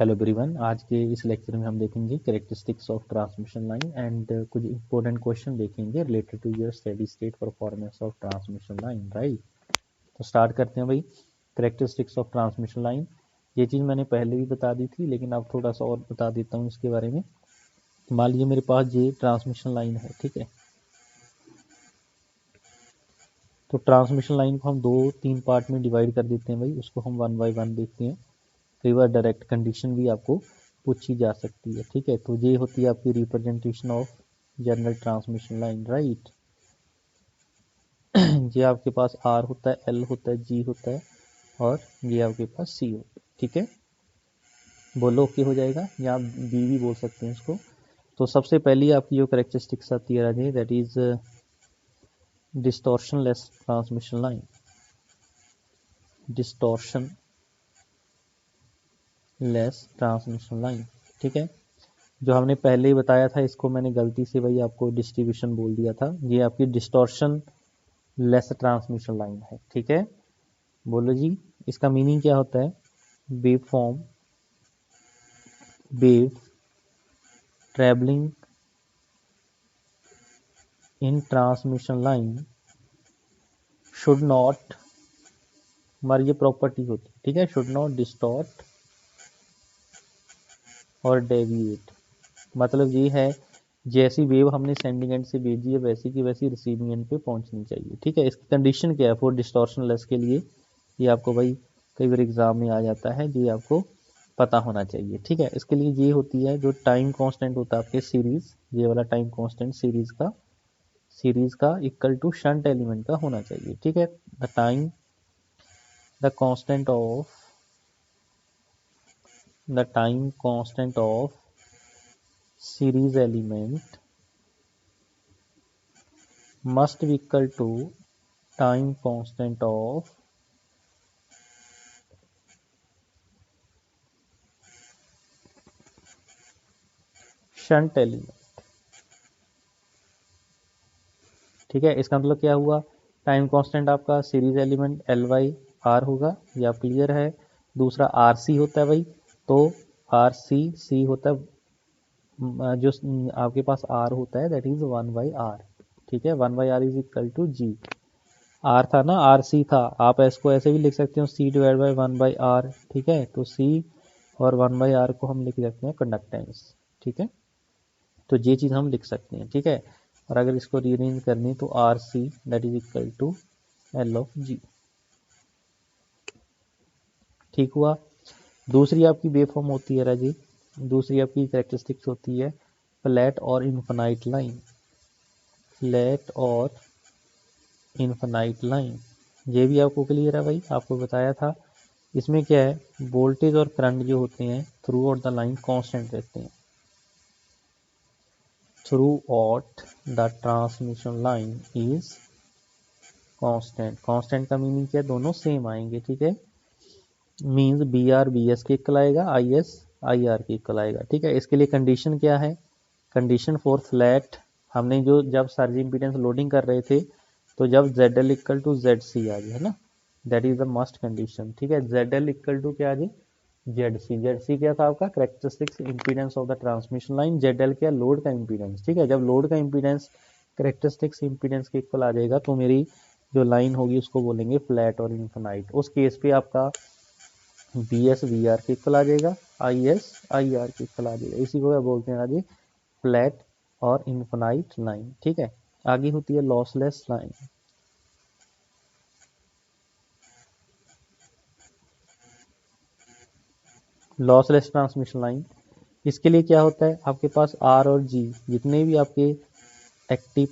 Hello everyone, आज के इस लेक्चर में हम देखेंगे characteristics of transmission line and कुछ इंपॉर्टेंट क्वेश्चन देखेंगे related to your steady state performance of transmission line. Right, तो स्टार्ट करते हैं भाई। कैरेक्टरिस्टिक्स ऑफ ट्रांसमिशन लाइन, ये चीज़ मैंने पहले भी बता दी थी, लेकिन अब थोड़ा सा और बता देता हूँ इसके बारे में। मान लीजिए मेरे पास ये ट्रांसमिशन लाइन है, ठीक है। तो ट्रांसमिशन लाइन को हम 2-3 पार्ट में डिवाइड कर देते हैं भाई, उसको हम 1 बाय 1 देखते हैं। कई बार डायरेक्ट कंडीशन भी आपको पूछी जा सकती है, ठीक है। तो ये होती है आपकी representation of general transmission line. Right, ये आपके पास आर होता है, एल होता है, जी होता है और ये आपके पास सी होता है, ठीक है। बोलो ओके हो जाएगा, या बी भी बोल सकते हैं इसको। तो सबसे पहली आपकी जो कैरेक्टरिस्टिक्स आती है राजे, that is distortionless transmission line. Distortionless transmission line, ठीक है। जो हमने पहले ही बताया था, इसको मैंने गलती से भाई आपको डिस्ट्रीब्यूशन बोल दिया था। ये आपकी डिस्टॉर्शन लेस ट्रांसमिशन लाइन है, ठीक है। बोलो जी, इसका मीनिंग क्या होता है? Wave form, wave travelling in transmission line should not, हमारी ये प्रॉपर्टी होती है, ठीक है, शुड नॉट डिस्टॉर्ट और डेविएट। मतलब ये है, जैसी वेव हमने सेंडिंग एंड से भेजी है वैसी की वैसी रिसीविंग एंड पे पहुंचनी चाहिए, ठीक है। इसकी कंडीशन क्या है फॉर डिस्टॉर्शन लेस के लिए? ये आपको भाई कई बार एग्जाम में आ जाता है, ये आपको पता होना चाहिए, ठीक है। इसके लिए ये होती है, जो टाइम कांस्टेंट होता है आपके सीरीज, ये वाला टाइम कांस्टेंट सीरीज का इक्वल टू शंट एलिमेंट का होना चाहिए, ठीक है। The time constant of series element must be equal to time constant of shunt element, ठीक है। इसका मतलब क्या हुआ? टाइम कांस्टेंट आपका series element L Y R होगा, ये आप क्लियर है। दूसरा आर सी होता है भाई, तो आर सी होता है, जो आपके पास आर होता है दैट इज 1 बाई आर, ठीक है। 1 by R is equal to G. R था ना, आर सी था, आप इसको ऐसे भी लिख सकते हो सी डिवाइड बाई 1 बाई आर, ठीक है। तो सी और 1 बाई आर को हम लिख सकते हैं कंडक्टेंस, ठीक है। तो ये चीज़ हम लिख सकते हैं, ठीक है। और अगर इसको रीअरेंज करनी तो R C that is equal to L of G, ठीक हुआ। दूसरी आपकी वेव फॉर्म होती है राजी, दूसरी आपकी कैरेक्टरिस्टिक्स होती है फ्लैट और इन्फिनाइट लाइन। फ्लैट और इन्फिनाइट लाइन, ये भी आपको क्लियर है भाई, आपको बताया था। इसमें क्या है, वोल्टेज और करंट जो होते हैं throughout the line constant रहते हैं। Throughout the transmission line is constant. Constant का मीनिंग क्या है? दोनों सेम आएंगे, ठीक है। Means B R B S के इक्वल आएगा, आई एस आई आर के इक्वल आएगा, ठीक है। इसके लिए कंडीशन क्या है? कंडीशन फॉर फ्लैट, हमने जो जब सर्ज इम्पीडेंस लोडिंग कर रहे थे, तो जब Z L equal to Z C आ गया है ना, that is the must condition, ठीक है। जेड एल इक्वल टू क्या आ गई? जेड सी क्या था आपका? Characteristics impedance of the transmission line. Z L क्या? लोड का इम्पीडेंस, ठीक है। जब लोड का इम्पीडेंस कैरेक्टरिस्टिक्स इम्पीडेंस के इक्वल आ जाएगा, तो मेरी जो लाइन होगी उसको बोलेंगे फ्लैट और इन्फिनाइट। उस केस पे आपका बी एस वी आर के इक्वल आ जाएगा, आई एस आई आर के इक्वल आ जाएगा। इसी को क्या बोलते हैं आगे? फ्लैट और इन्फिनाइट लाइन, ठीक है। आगे होती है lossless line. Lossless transmission line, इसके लिए क्या होता है, आपके पास आर और जी जितने भी आपके एक्टिव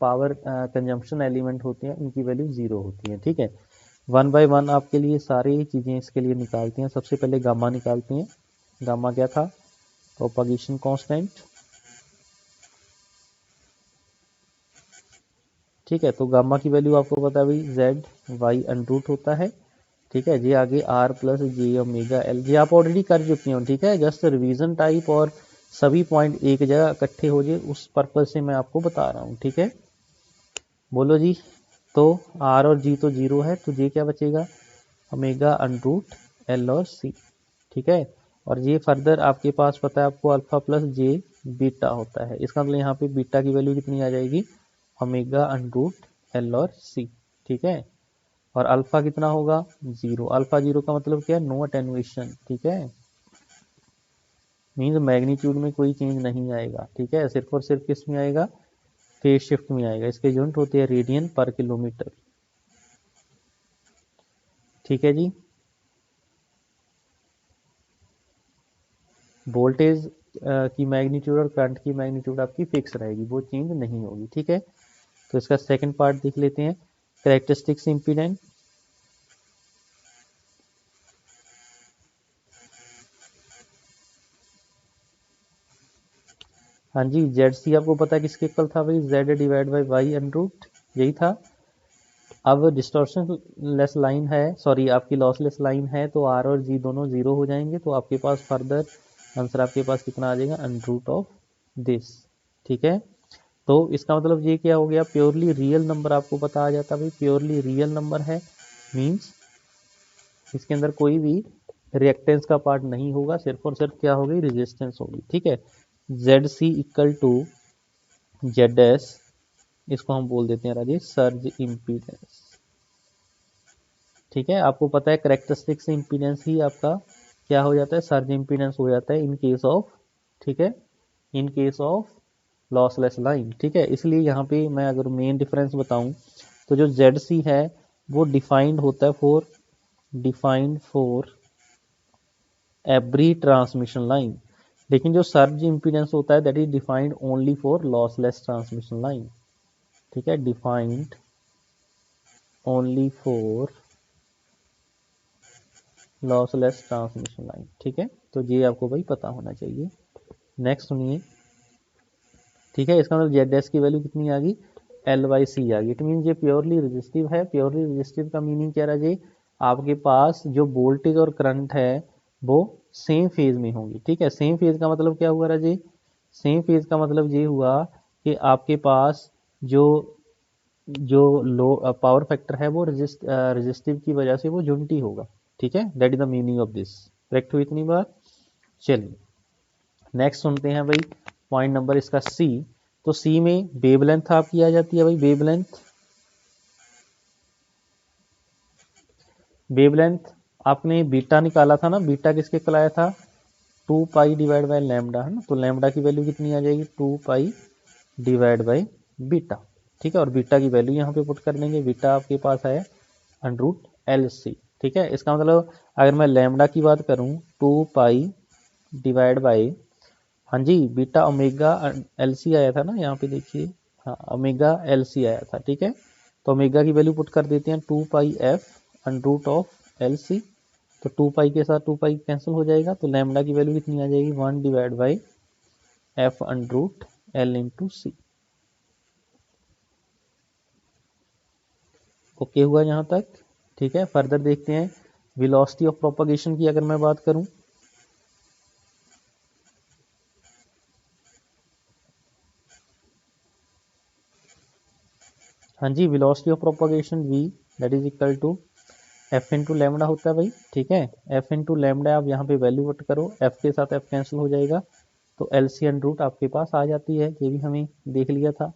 पावर कंजम्पशन एलिमेंट होते हैं, इनकी वैल्यू 0 होती है, ठीक है। 1 बाय 1 आपके लिए सारी चीज़ें इसके लिए निकालते हैं। सबसे पहले गामा निकालते हैं। गामा क्या था? प्रोपगेशन कांस्टेंट, ठीक है। तो गामा की वैल्यू आपको पता है भाई, जेड वाई अनरूट होता है, ठीक है जी। आगे R plus J omega L, जी आप ऑलरेडी कर चुके हो, ठीक है। जस्ट रिवीजन टाइप, और सभी पॉइंट एक जगह इकट्ठे हो जाए उस पर्पज से मैं आपको बता रहा हूँ, ठीक है। बोलो जी, तो आर और जी तो 0 है, तो जे क्या बचेगा? ओमेगा अनरूट एल और सी, ठीक है। और ये फर्दर आपके पास पता है आपको अल्फा प्लस जे बीटा होता है। इसका मतलब यहाँ पे बीटा की वैल्यू कितनी आ जाएगी, ओमेगा अंडरूट एल और सी, ठीक है। और अल्फा कितना होगा, जीरो। अल्फा जीरो का मतलब क्या है, नो अटेनुएशन, ठीक है, मीन्स मैग्नीट्यूड में कोई चेंज नहीं आएगा, ठीक है, सिर्फ और सिर्फ किस में आएगा, फेज शिफ्ट में आएगा। इसके यूनिट होते हैं रेडियन पर किलोमीटर, ठीक है जी। वोल्टेज की मैग्नीट्यूड और करंट की मैग्नीट्यूड आपकी फिक्स रहेगी, वो चेंज नहीं होगी, ठीक है। तो इसका सेकंड पार्ट देख लेते हैं, कैरेक्टरिस्टिक्स इम्पीडेंस। हाँ जी, जेड सी आपको पता है किसके इक्वल था भाई, Z divide by Y under root, यही था। अब डिस्टॉर्शन लेस लाइन है, सॉरी आपकी लॉसलेस लाइन है, तो आर और जी दोनों जीरो हो जाएंगे, तो आपके पास फर्दर आंसर आपके पास कितना आ जाएगा, अंडरूट ऑफ दिस, ठीक है। तो इसका मतलब ये क्या हो गया, प्योरली रियल नंबर आपको पता आ जाता है भाई, प्योरली रियल नंबर है, मींस इसके अंदर कोई भी रिएक्टेंस का पार्ट नहीं होगा, सिर्फ और सिर्फ क्या होगी, रेजिस्टेंस होगी, ठीक है। Z C equal to Z S, इसको हम बोल देते हैं राजेश सर्ज इम्पीडेंस, ठीक है। आपको पता है करेक्टरिस्टिक्स इम्पीडेंस ही आपका क्या हो जाता है, सर्ज इम्पीडेंस हो जाता है इन केस ऑफ, ठीक है, in case of lossless line, ठीक है। इसलिए यहाँ पे मैं अगर मेन डिफरेंस बताऊं तो जो जेड सी है वो डिफाइंड होता है फॉर एवरी ट्रांसमिशन लाइन, लेकिन जो सर्ज इम्पीडेंस होता है that is defined only for lossless transmission line, ठीक है, defined only for lossless transmission line, ठीक है। तो ये आपको भाई पता होना चाहिए। नेक्स्ट सुनिए, ठीक है, इसका मतलब जेड एस की वैल्यू कितनी आ गई, एल बाई सी आ गई। इट मीन ये प्योरली रेजिस्टिव है। प्योरली रेजिस्टिव का मीनिंग क्या रहा जी, आपके पास जो वोल्टेज और करंट है वो सेम फेज में होंगी, ठीक है। सेम फेज का मतलब क्या हुआ राजे, सेम फेज का मतलब ये हुआ कि आपके पास जो जो लो पावर फैक्टर है वो रेजिस्टिव की वजह से वो यूनिटी होगा, ठीक है, that is the meaning of this. Correct हुई इतनी बार। चलिए नेक्स्ट सुनते हैं भाई, पॉइंट नंबर इसका सी। तो सी में वेवलेंथ आपकी आ जाती है भाई, वेवलेंथ आपने बीटा निकाला था ना, बीटा किसके कलाया था, 2 पाई डिवाइड बाय लैम्डा, है ना। तो लैम्डा की वैल्यू कितनी आ जाएगी, 2 पाई डिवाइड बाय बीटा, ठीक है। और बीटा की वैल्यू यहाँ पे पुट कर देंगे, बीटा आपके पास है अंडरूट एल सी, ठीक है। इसका मतलब अगर मैं लैम्डा की बात करूँ 2 पाई डिवाइड बाई, हाँ जी, बीटा ओमेगा एल सी आया था ना, यहाँ पे देखिए, हाँ ओमेगा एल सी आया था, ठीक है। तो ओमेगा की वैल्यू पुट कर देते हैं 2 pi F underroot of L C, तो 2 पाई के साथ 2 पाई कैंसिल हो जाएगा, तो लैम्डा की वैल्यू कितनी आ जाएगी, 1 divide by F under root L into C. Okay हुआ यहाँ तक, ठीक है। फर्दर देखते हैं वेलोसिटी ऑफ प्रोपगेशन की अगर मैं बात करूं, हाँ जी, velocity of propagation v that is equal to F into lambda होता है भाई, ठीक है। एफ इंटू लैम्डा आप यहाँ पे वैल्यू पुट करो, एफ के साथ एफ कैंसिल हो जाएगा, तो एल सी एन रूट आपके पास आ जाती है, ये भी हमें देख लिया था।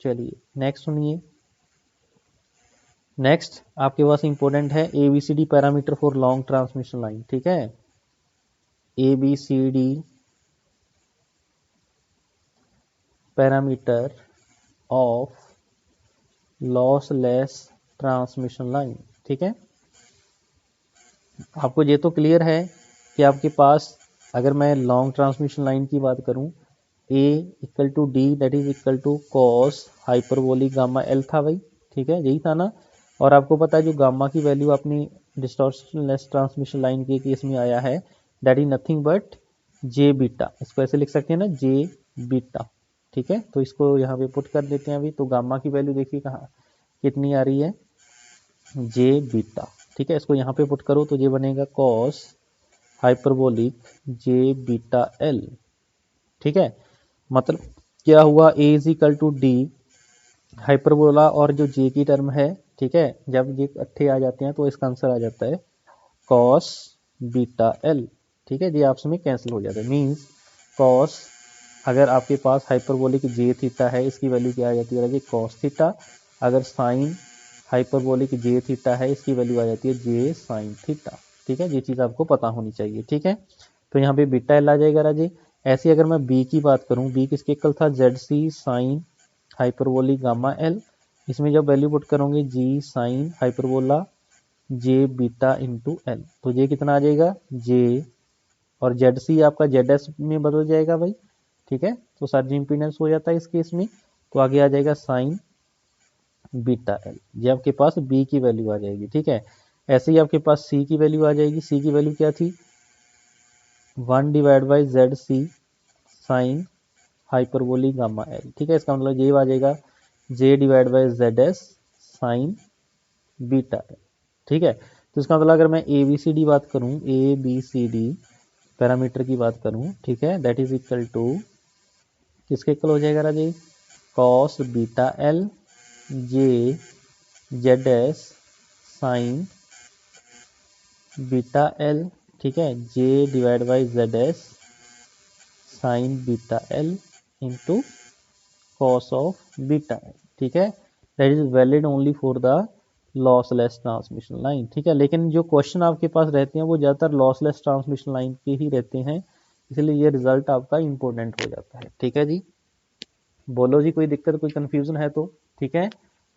चलिए नेक्स्ट सुनिए, नेक्स्ट आपके पास इंपॉर्टेंट है ABCD parameter for long transmission line, ठीक है। ABCD parameter of lossless transmission line, ठीक है। आपको ये तो क्लियर है कि आपके पास अगर मैं लॉन्ग ट्रांसमिशन लाइन की बात करूं, A equal to D that is equal to cos hyperbolic gamma L था भाई, ठीक है, यही था ना। और आपको पता है जो गामा की वैल्यू अपनी डिस्टॉर्शनलेस ट्रांसमिशन लाइन के केस में आया है that is nothing but J beta, इसको ऐसे लिख सकते हैं ना, जे बीटा, ठीक है। तो इसको यहाँ पे पुट कर देते हैं अभी, तो गामा की वैल्यू देखिए कहाँ कितनी आ रही है, जे बीटा, ठीक है। इसको यहाँ पे पुट करो तो ये बनेगा cos hyperbolic J beta L, ठीक है। मतलब क्या हुआ, A is equal to D hyperbola और जो जे की टर्म है, ठीक है, जब ये इकट्ठे आ जाते हैं तो इसका आंसर आ जाता है कॉस बीटा एल, ठीक है, ये आपस में कैंसिल हो जाता है। मीन्स कॉस, अगर आपके पास हाइपरबोलिक जे थीटा है, इसकी वैल्यू क्या आ जाती है राजे, कॉस थीटा। अगर साइन हाइपरबोलिक जे थीटा है, इसकी वैल्यू आ जाती है जे साइन थीटा, ठीक है, ये चीज़ आपको पता होनी चाहिए, ठीक है। तो यहाँ पे बीटा एल आ जाएगा राजे। ऐसे अगर मैं बी की बात करूँ, बी किसके इक्वल था, Z C sine hyperbolic gamma L. इसमें जब वैल्यू पुट करोगे जी sine hyperbola J beta into L, तो ये कितना आ जाएगा जे, और जेड सी आपका जेड एस में बदल जाएगा भाई, ठीक है। तो सर्ज इम्पीडेंस हो जाता है इस केस में। तो आगे आ जाएगा साइन बीटा एल, ये आपके पास बी की वैल्यू आ जाएगी, ठीक है। ऐसे ही आपके पास सी की वैल्यू आ जाएगी। सी की वैल्यू क्या थी, 1 divide by Z C sine hyperbolic gamma L, ठीक है। इसका मतलब ये आ जाएगा J divide by Z S sine beta L, ठीक है। तो इसका मतलब अगर मैं ए बी सी डी बात करूं, A B C D parameter की बात करूं, ठीक है, दैट इज इक्वल टू किसके इक्वल हो जाएगा राजे, cos beta L J Z S sine beta L, ठीक है, J divide by Z S sine beta L into cos of beta L, ठीक है। That is valid only for the lossless transmission line, ठीक है। लेकिन जो question आपके पास रहते हैं वो ज़्यादातर लॉसलेस ट्रांसमिशन लाइन के ही रहते हैं, इसलिए ये रिजल्ट आपका इंपॉर्टेंट हो जाता है, ठीक है जी। बोलो जी, कोई दिक्कत कोई कंफ्यूजन है तो, ठीक है,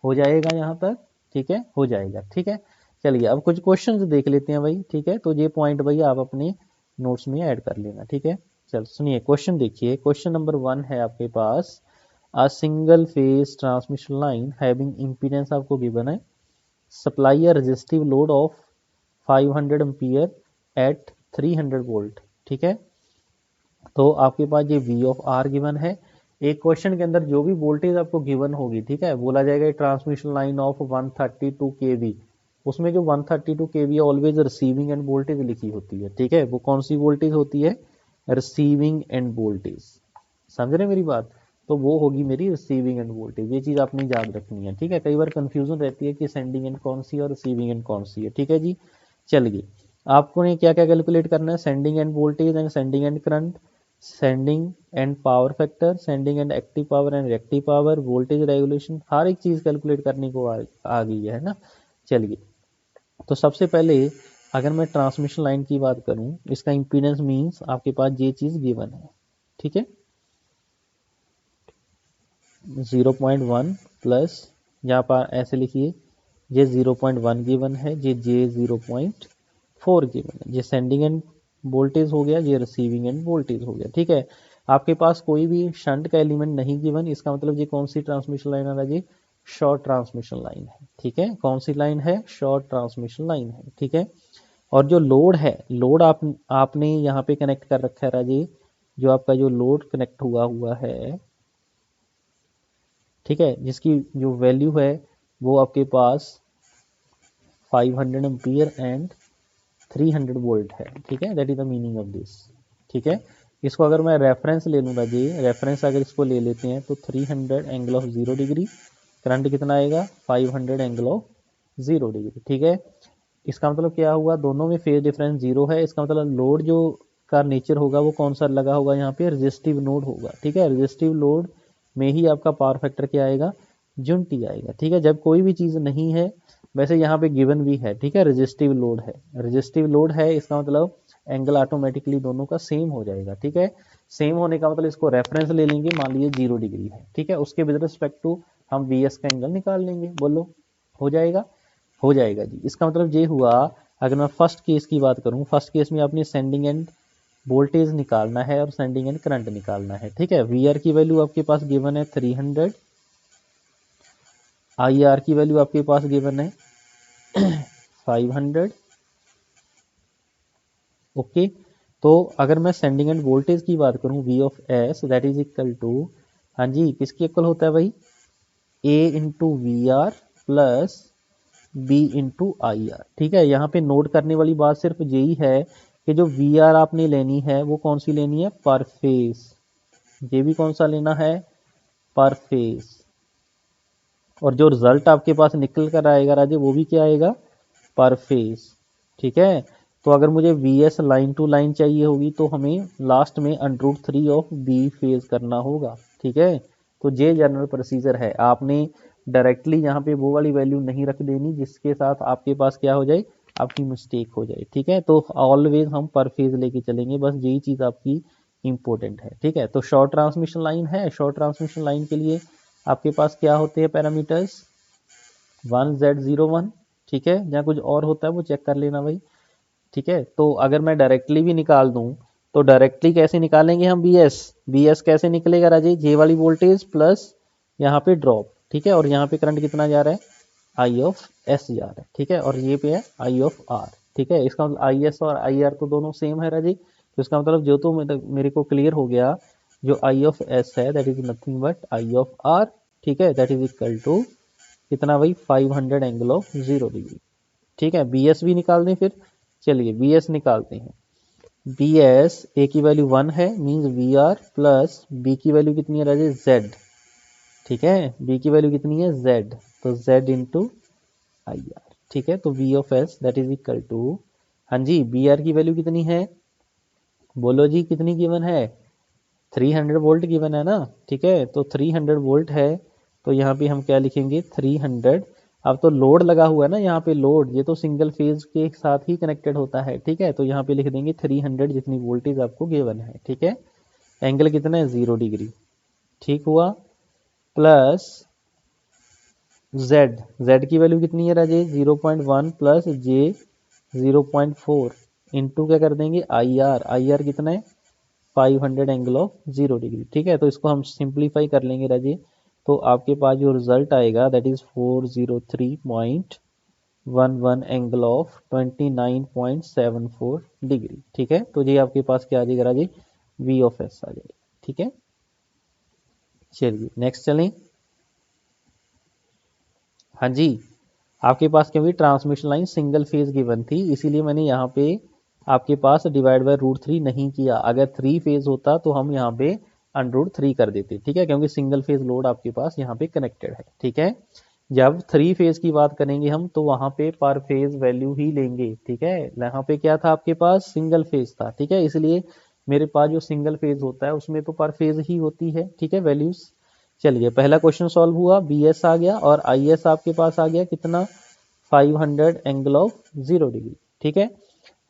हो जाएगा यहाँ तक, ठीक है, हो जाएगा, ठीक है। चलिए अब कुछ क्वेश्चंस देख लेते हैं भाई, ठीक है। तो ये पॉइंट भाई आप अपने नोट्स में ऐड कर लेना, ठीक है। चल सुनिए क्वेश्चन देखिए, क्वेश्चन नंबर 1 है आपके पास, a single phase transmission line having impedance आपको गिवन है, supply a resistive load of 500 ampere at 300 volt, ठीक है। तो आपके पास ये V ऑफ R गिवन है। एक क्वेश्चन के अंदर जो भी वोल्टेज आपको गिवन होगी, ठीक है, बोला जाएगा ट्रांसमिशन लाइन ऑफ 132 kV, उसमें जो 132 kV always receiving end voltage लिखी होती है, ठीक है। वो कौन सी वोल्टेज होती है, रिसीविंग एंड वोल्टेज, समझ रहे मेरी बात। तो वो होगी मेरी रिसीविंग एंड वोल्टेज, ये चीज आपने याद रखनी है, ठीक है। कई बार कंफ्यूजन रहती है कि सेंडिंग एंड कौन सी है और रिसीविंग एंड कौन सी है, ठीक है जी। चलिए आपको ने क्या क्या कैलकुलेट करना है, sending end voltage and sending end current, sending end power factor, sending end active power and reactive power, voltage regulation, हर एक चीज कैलकुलेट करने को आ गई है ना। चलिए तो सबसे पहले अगर मैं ट्रांसमिशन लाइन की बात करूं, इसका इंपीडेंस मींस आपके पास ये चीज गिवन है, ठीक है, 0.1 प्लस, यहाँ पर ऐसे लिखिए, ये 0.1 गिवन है, ये 0.4 गिवन है, ये सेंडिंग एंड वोल्टेज हो गया, ये रिसीविंग एंड वोल्टेज हो गया, ठीक है। आपके पास कोई भी शंट का एलिमेंट नहीं गिवन, इसका मतलब ये कौन सी ट्रांसमिशन लाइन है जी, शॉर्ट ट्रांसमिशन लाइन है, ठीक है। कौन सी लाइन है, शॉर्ट ट्रांसमिशन लाइन है, ठीक है। और जो लोड है, लोड आपने यहाँ पे कनेक्ट कर रखा है राजी, जो आपका जो लोड कनेक्ट हुआ है, ठीक है, जिसकी जो वैल्यू है वो आपके पास 500 एम्पियर एंड 300 वोल्ट है, ठीक है। That is the meaning of this, ठीक है। इसको अगर मैं रेफरेंस ले लूँगा जी, रेफरेंस अगर इसको ले लेते हैं तो 300 एंगल ऑफ 0 डिग्री, करंट कितना आएगा 500 एंगल ऑफ 0 डिग्री, ठीक है। इसका मतलब क्या हुआ, दोनों में फेज डिफरेंस 0 है, इसका मतलब लोड जो का नेचर होगा वो कौन सा लगा होगा, यहाँ पे रेजिस्टिव लोड होगा, ठीक है। रेजिस्टिव लोड में ही आपका पावर फैक्टर क्या आएगा, यूनिटी आएगा, ठीक है। जब कोई भी चीज़ नहीं है, वैसे यहाँ पे गिवन भी है, ठीक है, रेजिस्टिव लोड है, रेजिस्टिव लोड है, इसका मतलब एंगल ऑटोमेटिकली दोनों का सेम हो जाएगा, ठीक है। सेम होने का मतलब इसको रेफरेंस ले लेंगे, मान लीजिए 0 डिग्री है, ठीक है, उसके विद रिस्पेक्ट टू हम VS का एंगल निकाल लेंगे, बोलो हो जाएगा, हो जाएगा जी। इसका मतलब ये हुआ, अगर मैं फर्स्ट केस की बात करूं, फर्स्ट केस में आपने सेंडिंग एंड वोल्टेज निकालना है और सेंडिंग एंड करंट निकालना है, ठीक है। VR की वैल्यू आपके पास गिवन है 300, IR की वैल्यू आपके पास गिवन है 500, ओके। तो अगर मैं सेंडिंग एंड वोल्टेज की बात करूं, V of S that is equal to, हाँ जी किसके इक्वल होता है भाई, A into VR plus B into IR, ठीक है। यहाँ पे नोट करने वाली बात सिर्फ यही है कि जो VR आपने लेनी है वो कौन सी लेनी है, पर फेस, ये भी कौन सा लेना है, पर फेस, और जो रिजल्ट आपके पास निकल कर आएगा राजे वो भी क्या आएगा, पर फेस, ठीक है। तो अगर मुझे VS लाइन टू लाइन चाहिए होगी तो हमें लास्ट में √3 ऑफ B फेज करना होगा, ठीक है। तो ये जनरल प्रोसीजर है, आपने डायरेक्टली यहाँ पे वो वाली वैल्यू नहीं रख देनी जिसके साथ आपके पास क्या हो जाए, आपकी मिस्टेक हो जाए, ठीक है। तो ऑलवेज हम पर फेज लेके चलेंगे, बस यही चीज़ आपकी इंपॉर्टेंट है, ठीक है। तो शॉर्ट ट्रांसमिशन लाइन है, शॉर्ट ट्रांसमिशन लाइन के लिए आपके पास क्या होते हैं पैरामीटर्स, 1Z01, ठीक है। जहाँ कुछ और होता है वो चेक कर लेना भाई, ठीक है। तो अगर मैं डायरेक्टली भी निकाल दूं तो डायरेक्टली कैसे निकालेंगे हम BS कैसे निकलेगा राजेश, जे वाली वोल्टेज प्लस यहाँ पे ड्रॉप, ठीक है। और यहाँ पे करंट कितना जा रहा है, I ऑफ S जा रहा है, ठीक है। और ये पे है I ऑफ R, ठीक है। इसका मतलब IS और IR तो दोनों सेम है राजेश, तो इसका मतलब जो तो मेरे को क्लियर हो गया, जो I ऑफ S है that is nothing but I of R, ठीक है। दैट इज इक्वल टू कितना भाई, 500 एंगल ऑफ 0 डिग्री, ठीक है। BS भी निकाल दें फिर, चलिए BS निकालते हैं। BS A की वैल्यू 1 है, मीन्स VR प्लस B की वैल्यू कितनी है राजेश, Z, ठीक है। B की वैल्यू कितनी है, Z, तो Z इंटू IR, ठीक है। तो V of S that is equal to, हाँ जी BR की वैल्यू कितनी है, बोलो जी कितनी गिवन है, 300 वोल्ट गिवन है ना, ठीक है। तो 300 वोल्ट है, तो यहाँ पे हम क्या लिखेंगे 300, अब तो लोड लगा हुआ है ना यहाँ पे, लोड ये तो सिंगल फेज के साथ ही कनेक्टेड होता है, ठीक है। तो यहाँ पे लिख देंगे 300 जितनी वोल्टेज आपको गिवन है, ठीक है। एंगल कितना है, 0 डिग्री, ठीक हुआ। प्लस Z की वैल्यू कितनी है राजेश, 0.1 प्लस J 0.4 इंटू क्या कर देंगे IR कितना है, 500 एंगल ऑफ 0 डिग्री, ठीक है। तो इसको हम सिंप्लीफाई कर लेंगे राजे, तो आपके पास जो रिजल्ट आएगा that is 403.11 angle of 29.74 degree, ठीक है। तो ये आपके पास क्या आ जाएगा राजे, V ऑफ S आ जाएगा, ठीक है। चलिए नेक्स्ट चलें, हाँ जी आपके पास क्योंकि transmission line single phase given थी इसीलिए मैंने यहाँ पे आपके पास डिवाइड बाय √3 नहीं किया, अगर 3 फेज होता तो हम यहाँ पे √3 कर देते, ठीक है, क्योंकि सिंगल फेज लोड आपके पास यहाँ पे कनेक्टेड है, ठीक है। जब 3 फेज की बात करेंगे हम तो वहाँ पे पर फेज वैल्यू ही लेंगे, ठीक है। यहाँ पे क्या था आपके पास, सिंगल फेज था, ठीक है, इसलिए मेरे पास जो सिंगल फेज होता है उसमें तो पर फेज ही होती है, ठीक है, वैल्यूज। चलिए पहला क्वेश्चन सॉल्व हुआ, BS आ गया और IS आपके पास आ गया कितना, 500 एंगल ऑफ 0 डिग्री, ठीक है।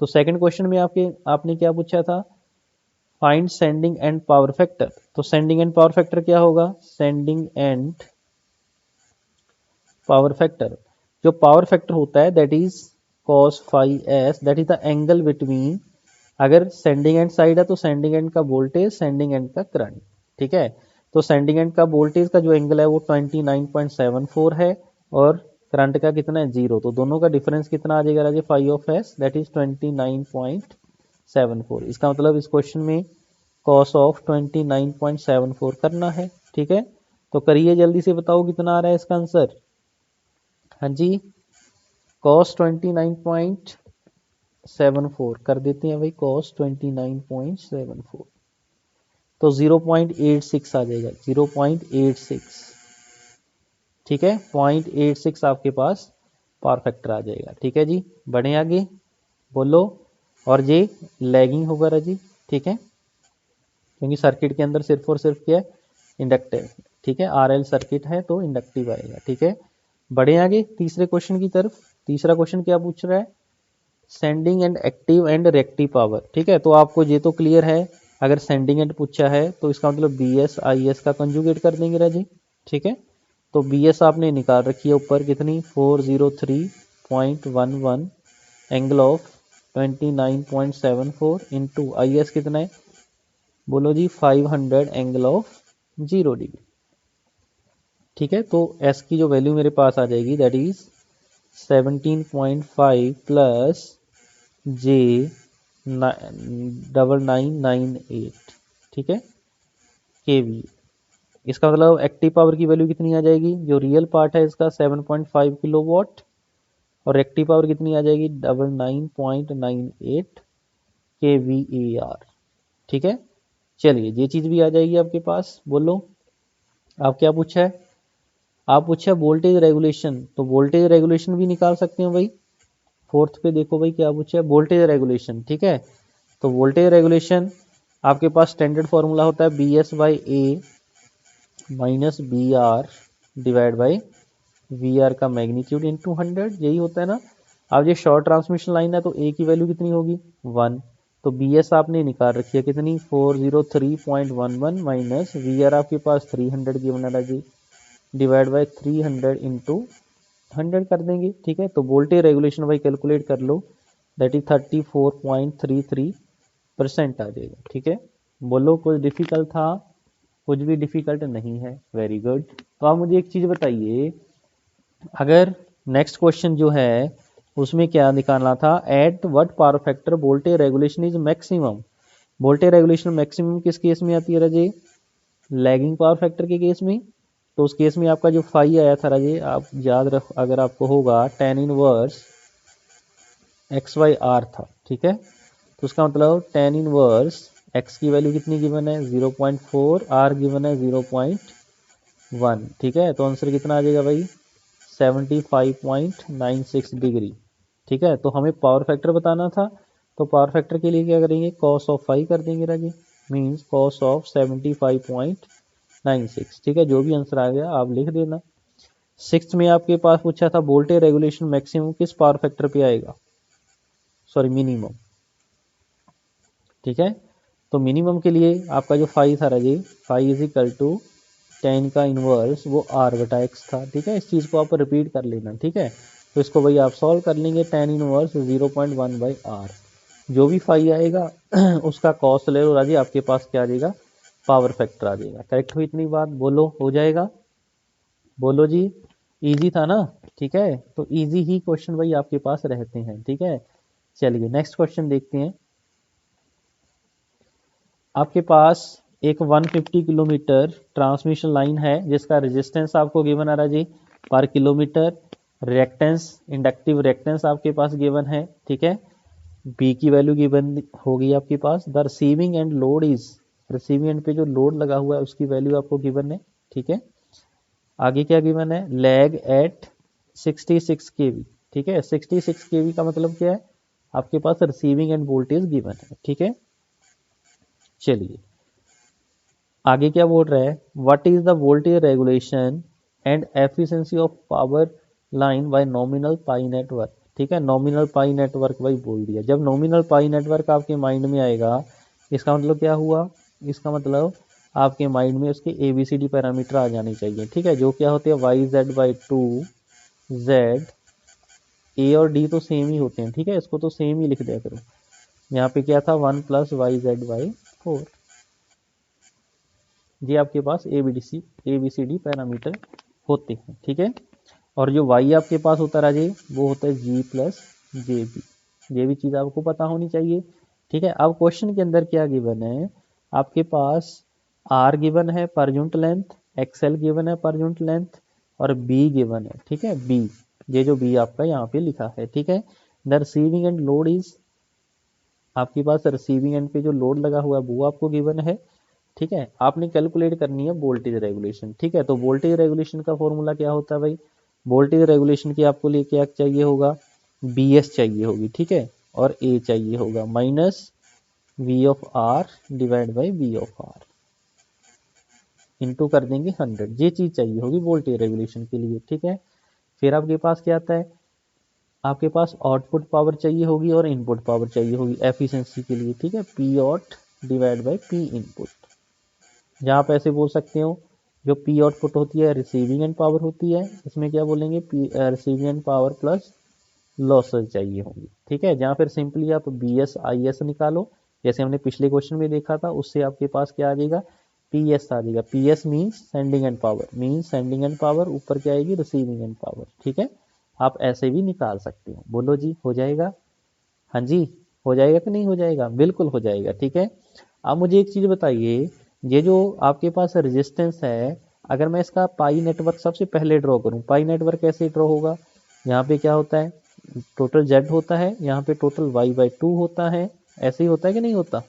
तो सेकंड क्वेश्चन में आपने क्या पूछा था, find sending end power factor. तो सेंडिंग एंड पावर फैक्टर क्या होगा, सेंडिंग एंड पावर फैक्टर, जो पावर फैक्टर होता है that is cos phi s, that is the angle between, अगर सेंडिंग एंड साइड है तो सेंडिंग एंड का वोल्टेज, सेंडिंग एंड का करंट, ठीक है। तो सेंडिंग एंड का वोल्टेज का जो एंगल है वो 29.74 है और करंट का कितना है 0, तो दोनों का डिफरेंस कितना आ जाएगा राजे, phi of S that is 29.74। इसका मतलब इस क्वेश्चन में cos ऑफ 29.74 करना है, ठीक है। तो करिए जल्दी से बताओ कितना आ रहा है इसका आंसर, हाँ जी cos 29.74 कर देते हैं भाई, cos 29.74 तो 0.86 आ जाएगा, 0.86, ठीक है, 0.86 आपके पास पावर फैक्टर आ जाएगा, ठीक है जी। बढ़े आगे, बोलो, और ये लैगिंग होगा राजी, ठीक है, क्योंकि सर्किट के अंदर सिर्फ और सिर्फ क्या है, इंडक्टिव, ठीक है, RL सर्किट है तो इंडक्टिव आएगा, ठीक है। बढ़े आगे तीसरे क्वेश्चन की तरफ, तीसरा क्वेश्चन क्या पूछ रहा है, sending end active and reactive power, ठीक है। तो आपको ये तो क्लियर है, अगर सेंडिंग एंड पूछा है तो इसका मतलब BS IS का कंजुगेट कर देंगे राजी, ठीक है। तो BS आपने निकाल रखी है ऊपर कितनी, 403.11 एंगल ऑफ 29.74 इंटू IS कितना है, बोलो जी 500 एंगल ऑफ 0 डिग्री, ठीक है। तो S की जो वैल्यू मेरे पास आ जाएगी दैट इज 17.5 प्लस J 9998, ठीक है, kV। इसका मतलब एक्टिव पावर की वैल्यू कितनी आ जाएगी, जो रियल पार्ट है इसका 7.5 किलोवाट और रिएक्टिव पावर कितनी आ जाएगी 99.98 kVAR, ठीक है। चलिए ये चीज़ भी आ जाएगी आपके पास, बोलो आप क्या पूछा है, आप पूछा वोल्टेज रेगुलेशन, तो वोल्टेज रेगुलेशन भी निकाल सकते हैं भाई, फोर्थ पे देखो भाई क्या पूछा है, वोल्टेज रेगुलेशन। ठीक है, तो वोल्टेज रेगुलेशन आपके पास स्टैंडर्ड फॉर्मूला होता है B S by A minus B R divide by V R का मैग्नीट्यूड इंटू 100, यही होता है ना। अब ये शॉर्ट ट्रांसमिशन लाइन है तो ए की वैल्यू कितनी होगी 1, तो बी एस आपने निकाल रखी है कितनी 403.11 माइनस वी आर आपके पास 300 की बना जी, डिवाइड बाई 300 इंटू 100 कर देंगे। ठीक है, तो वोल्टेज रेगुलेशन भाई कैलकुलेट कर लो, दैट इज 34.33% आ जाएगा। ठीक है, बोलो कुछ डिफिकल्ट था? कुछ भी डिफिकल्ट नहीं है, वेरी गुड। तो आप मुझे एक चीज बताइए, अगर नेक्स्ट क्वेश्चन जो है उसमें क्या निकालना था, at what power factor voltage regulation is maximum. Voltage regulation maximum किस केस में आती है राजे, लैगिंग पावर फैक्टर के केस में। तो उस केस में आपका जो फाई आया था राजे, आप याद रख, अगर आपको होगा tan inverse X by R था। ठीक है, तो उसका मतलब tan इनवर्स x की वैल्यू कितनी गिवन है 0.4, r गिवन है 0.1। ठीक है, तो आंसर कितना आ जाएगा भाई 75.96 डिग्री। ठीक है, तो हमें पावर फैक्टर बताना था, तो पावर फैक्टर के लिए क्या करेंगे, cos ऑफ फाइव कर देंगे राजी, मीन्स cos ऑफ 75.96। ठीक है, जो भी आंसर आ गया आप लिख देना। सिक्स्थ में आपके पास पूछा था वोल्टेज रेगुलेशन मैक्सिमम किस पावर फैक्टर पे आएगा, सॉरी मिनिमम। ठीक है, तो मिनिमम के लिए आपका जो फाइव था राजी, फाइव इज इक्वल टू 10 का इनवर्स वो आर बटा एक्स था। ठीक है, इस चीज़ को आप रिपीट कर लेना। ठीक है, तो इसको भाई आप सॉल्व कर लेंगे, 10 इनवर्स 0.1 बाई आर, जो भी फाइव आएगा उसका कॉस ले लो राजी, आपके पास क्या आ जाएगा, पावर फैक्टर आ जाएगा। करेक्ट हुई इतनी बात, बोलो हो जाएगा, बोलो जी, इजी था ना। ठीक है, तो इजी ही क्वेश्चन भाई आपके पास रहते हैं। ठीक है, चलिए नेक्स्ट क्वेश्चन देखते हैं। आपके पास एक 150 किलोमीटर ट्रांसमिशन लाइन है जिसका रेजिस्टेंस आपको गिवन आ रहा जी पर किलोमीटर, रिएक्टेंस इंडक्टिव रिएक्टेंस आपके पास गिवन है। ठीक है, बी की वैल्यू गिवन होगी आपके पास, the receiving end load is, receiving end पे जो लोड लगा हुआ है उसकी वैल्यू आपको गिवन है। ठीक है, आगे क्या गिवन है, लैग एट 66 केवी। ठीक है, 66 केवी का मतलब क्या है, आपके पास रिसीविंग एंड वोल्टेज गिवन है। ठीक है, चलिए आगे क्या बोल रहा है, what is the voltage regulation and efficiency of power line by nominal pi network. ठीक है, नॉमिनल पाई नेटवर्क भाई बोल दिया। जब नॉमिनल पाई नेटवर्क आपके माइंड में आएगा, इसका मतलब क्या हुआ, इसका मतलब आपके माइंड में उसके ABCD पैरामीटर आ जाने चाहिए। ठीक है, जो क्या होते हैं Y Z by two, Z A और डी तो सेम ही होते हैं। ठीक है, इसको तो सेम ही लिख दिया करो। यहाँ पे क्या था 1 प्लस वाई जेड बाई 4, ये आपके पास ABCD पैरामीटर होते हैं। ठीक है, और जो y आपके पास होता है राजे वो होता है G प्लस JB, ये भी चीज़ आपको पता होनी चाहिए। ठीक है, अब क्वेश्चन के अंदर क्या गिवन है, आपके पास R गिवन है per unit length, XL given है पर यूनिट लेंथ, और B गिवन है। ठीक है, B, ये जो B आपका यहाँ पे लिखा है। ठीक है, the receiving end load is, आपके पास रिसीविंग एंड पे जो लोड लगा हुआ है वो आपको गिवन है। ठीक है, आपने कैलकुलेट करनी है वोल्टेज रेगुलेशन। ठीक है, तो वोल्टेज रेगुलेशन का फॉर्मूला क्या होता है भाई, वोल्टेज रेगुलेशन की आपको लिए क्या चाहिए होगा, BS चाहिए होगी। ठीक है, और A चाहिए होगा minus V of R divide by V of R into कर देंगे 100, ये चीज़ चाहिए होगी वोल्टेज रेगुलेशन के लिए। ठीक है, फिर आपके पास क्या आता है, आपके पास आउटपुट पावर चाहिए होगी और इनपुट पावर चाहिए होगी एफिशिएंसी के लिए। ठीक है, P out divide by P input, जहाँ आप ऐसे बोल सकते हो, जो P आउटपुट होती है रिसीविंग एंड पावर होती है, इसमें क्या बोलेंगे receiving end power plus losses चाहिए होंगी। ठीक है, जहाँ फिर सिंपली आप BS IS निकालो, जैसे हमने पिछले क्वेश्चन में देखा था, उससे आपके पास क्या आ जाएगा PS आ जाएगा। PS means sending end power, means sending end power, ऊपर क्या आएगी रिसीविंग एंड पावर। ठीक है, आप ऐसे भी निकाल सकते हो। बोलो जी हो जाएगा, हाँ जी हो जाएगा कि नहीं हो जाएगा, बिल्कुल हो जाएगा। ठीक है, आप मुझे एक चीज़ बताइए, ये जो आपके पास रेजिस्टेंस है, अगर मैं इसका पाई नेटवर्क सबसे पहले ड्रॉ करूं, पाई नेटवर्क कैसे ड्रॉ होगा, यहाँ पे क्या होता है टोटल Z होता है, यहाँ पे टोटल Y बाई 2 होता है, ऐसे ही होता है कि नहीं होता,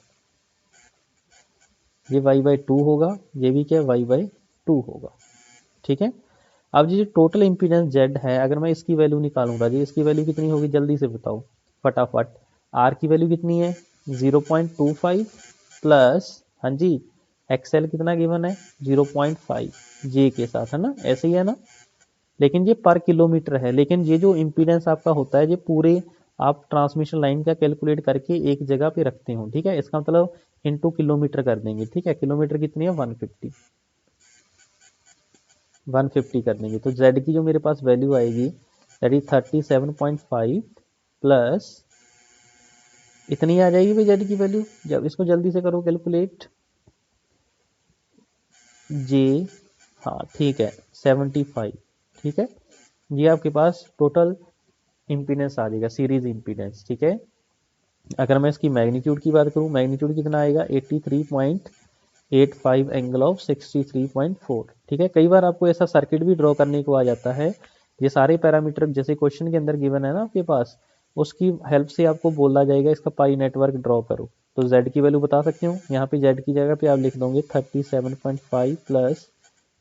ये Y बाई 2 होगा, ये भी क्या Y बाई 2 होगा। ठीक है, अब जी टोटल इम्पीडेंस Z है, अगर मैं इसकी वैल्यू निकालूंगा जी, इसकी वैल्यू कितनी होगी जल्दी से बताओ फटाफट। R की वैल्यू कितनी है 0.25 प्लस, हाँ जी, XL कितना गिवन है 0.5 J के साथ, है ना, ऐसे ही है ना। लेकिन ये पर किलोमीटर है, लेकिन ये जो इम्पीडेंस आपका होता है ये पूरे आप ट्रांसमिशन लाइन का कैलकुलेट करके एक जगह पे रखते हो, ठीक है। इसका मतलब इनटू किलोमीटर कर देंगे, ठीक है। किलोमीटर कितनी है 150 कर देंगे, तो Z की जो मेरे पास वैल्यू आएगी दैट इज 37.5 प्लस इतनी आ जाएगी भाई Z की वैल्यू। जब इसको जल्दी से करो कैलकुलेट, J, हाँ ठीक है 75, ठीक है। ये आपके पास टोटल इम्पीडेंस आ जाएगा, सीरीज इम्पीडेंस, ठीक है। अगर मैं इसकी मैग्नीट्यूड की बात करूं, मैग्नीट्यूड कितना आएगा 83.85 एंगल ऑफ 63.4, ठीक है। कई बार आपको ऐसा सर्किट भी ड्रॉ करने को आ जाता है, ये सारे पैरामीटर जैसे क्वेश्चन के अंदर गिवन है ना आपके पास, उसकी हेल्प से आपको बोला जाएगा इसका पाई नेटवर्क ड्रॉ करो। तो Z की वैल्यू बता सकते हो, यहाँ पे Z की जगह पे आप लिख दोगे 37.5 प्लस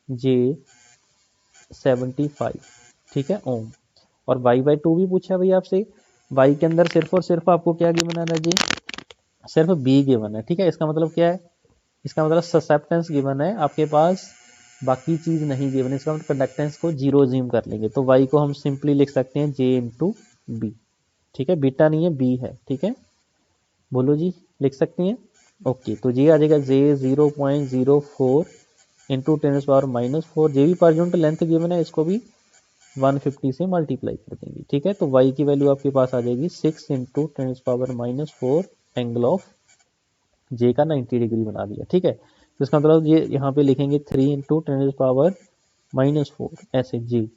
J75, ठीक है, ओम। और y/2 भी पूछा है भाई आपसे, y के अंदर सिर्फ और सिर्फ आपको क्या गिवन है जी, सिर्फ b गिवन है, ठीक है। इसका मतलब क्या है, इसका मतलब ससेप्टेंस गिवन है आपके पास, बाकी चीज नहीं गिवन है। इसका मतलब कंडक्टेंस को जीरो जीम कर लेंगे, तो y को हम सिंपली लिख सकते हैं j इंटू बी, ठीक है। बीटा नहीं है b है, ठीक है। बोलो जी, लिख सकते हैं, ओके। तो ये आ जाएगा j 0.04 इंटू 10⁻⁻4, जे भी परजेंट लेंथ गिवन है इसको भी 150 से मल्टीप्लाई कर देंगे, ठीक है। तो y की वैल्यू आपके पास आ जाएगी 6 इंटू 10⁻⁻4 एंगल ऑफ j का 90 डिग्री बना दिया, ठीक है। तो इसका मतलब ये यहाँ पे लिखेंगे 3 इंटू 10⁻⁻4 ऐसे j,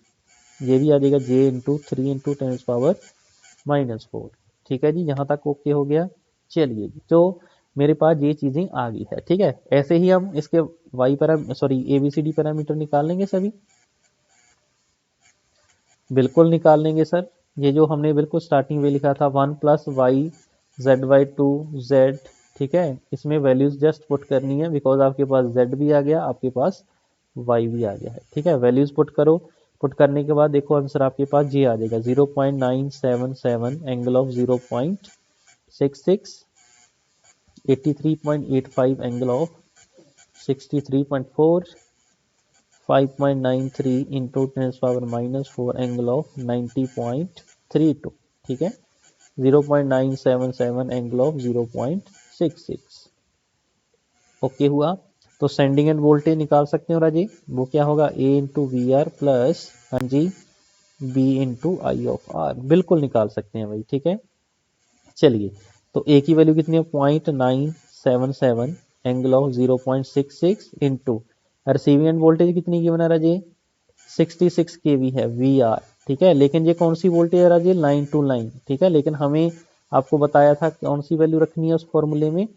ये भी आ जाएगा j इंटू 3 इंटू 10⁻⁻4, ठीक है जी। यहाँ तक ओके हो गया। चलिए जी, तो मेरे पास ये चीजें आ गई है, ठीक है। ऐसे ही हम इसके ABCD पैरामीटर निकाल लेंगे सभी, बिल्कुल निकाल लेंगे सर। ये जो हमने बिल्कुल स्टार्टिंग में लिखा था 1 प्लस वाई Z/2 Z, ठीक है, इसमें वैल्यूज जस्ट पुट करनी है, बिकॉज आपके पास Z भी आ गया, आपके पास Y भी आ गया है, ठीक है। वैल्यूज पुट करो, पुट करने के बाद देखो आंसर आपके पास ये आ जाएगा 0.977 angle of 0.66, 83.85 angle of 63.4, 5.93 into 10⁻⁻4 angle of 90.32, ठीक है। 0.977 एंगल ऑफ 0.66, ओके हुआ। तो सेंडिंग एंड वोल्टेज निकाल सकते हो राजी, वो क्या होगा A into V R plus, हाँ जी, B into I of R, बिल्कुल निकाल सकते हैं भाई, ठीक है। चलिए, तो A की वैल्यू कितनी है 0.977 angle of 0.66 into receiving end voltage कितनी की बना राजे 66 kV है VR, ठीक है। लेकिन ये कौन सी वोल्टेज है राजे, लाइन टू लाइन, ठीक है। लेकिन हमें आपको बताया था कौन सी वैल्यू रखनी है उस फॉर्मूले में,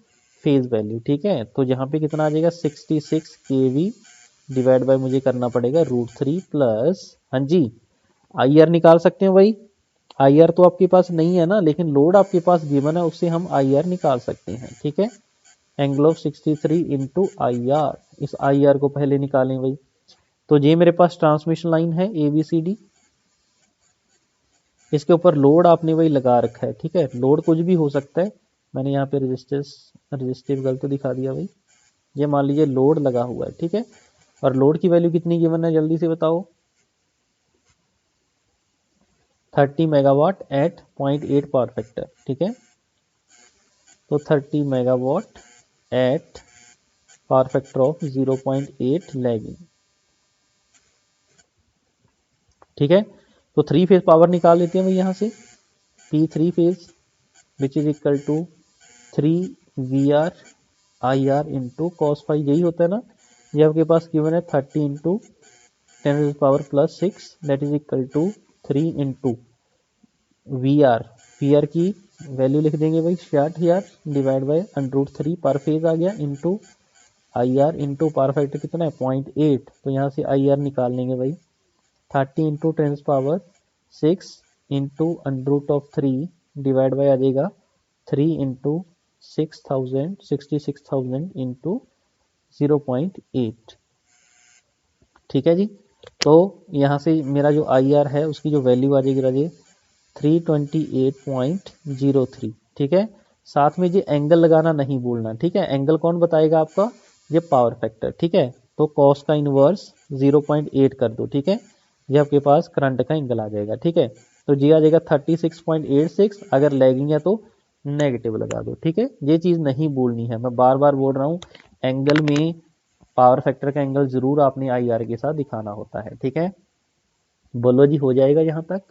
फेज वैल्यू, ठीक है। तो यहाँ पे कितना आ जाएगा 66 kV डिवाइड बाय मुझे करना पड़ेगा √3 प्लस, हाँ जी, IR निकाल सकते हैं भाई। IR तो आपके पास नहीं है ना, लेकिन लोड आपके पास गिवन है, उससे हम IR निकाल सकते हैं, ठीक है। एंगल ऑफ 63 इंटू IR, इस IR को पहले निकालें भाई। तो ये मेरे पास ट्रांसमिशन लाइन है ABCD, इसके ऊपर लोड आपने वही लगा रखा है, ठीक है। लोड कुछ भी हो सकता है, मैंने यहाँ पे रजिस्टिव गलत दिखा दिया भाई। ये मान लीजिए लोड लगा हुआ है, ठीक है। और लोड की वैल्यू कितनी गिवन है जल्दी से बताओ, 30 मेगावाट एट 0.8 पावर फैक्टर, ठीक है। तो 30 megawatt at power factor of 0.8 lagging, ठीक है। तो 3 फेज पावर निकाल लेते हैं भाई यहाँ से, P3 phase which is equal to 3 VR IR into cos phi, यही होता है ना। ये आपके पास गिवन है 30 into 10⁻+6 that is equal to 3 into VR की वैल्यू लिख देंगे भाई 60,000 डिवाइड बाय √3 पर फेज आ गया, into IR into power factor कितना है 0.8, तो यहाँ से IR निकाल लेंगे भाई 30 इंटू 10⁻6 इंटू √3 डिवाइड बाय आ जाएगा 3 इंटू 66,000 इंटू 0.8, ठीक है जी। तो यहाँ से मेरा जो आई आर है उसकी जो वैल्यू आ जाएगी राजे 328.03, ठीक है। साथ में ये एंगल लगाना नहीं भूलना, ठीक है। एंगल कौन बताएगा आपका, ये पावर फैक्टर, ठीक है। तो कॉस का इनवर्स 0.8 कर दो, ठीक है। ये आपके पास करंट का एंगल आ जाएगा, ठीक है। तो ये आ जाएगा 36.86, अगर लैगिंग है तो नेगेटिव लगा दो, ठीक है। ये चीज़ नहीं भूलनी है, मैं बार बार बोल रहा हूँ, एंगल में पावर फैक्टर का एंगल जरूर आपने आई आर के साथ दिखाना होता है, ठीक है। बोलो जी, हो जाएगा यहाँ तक,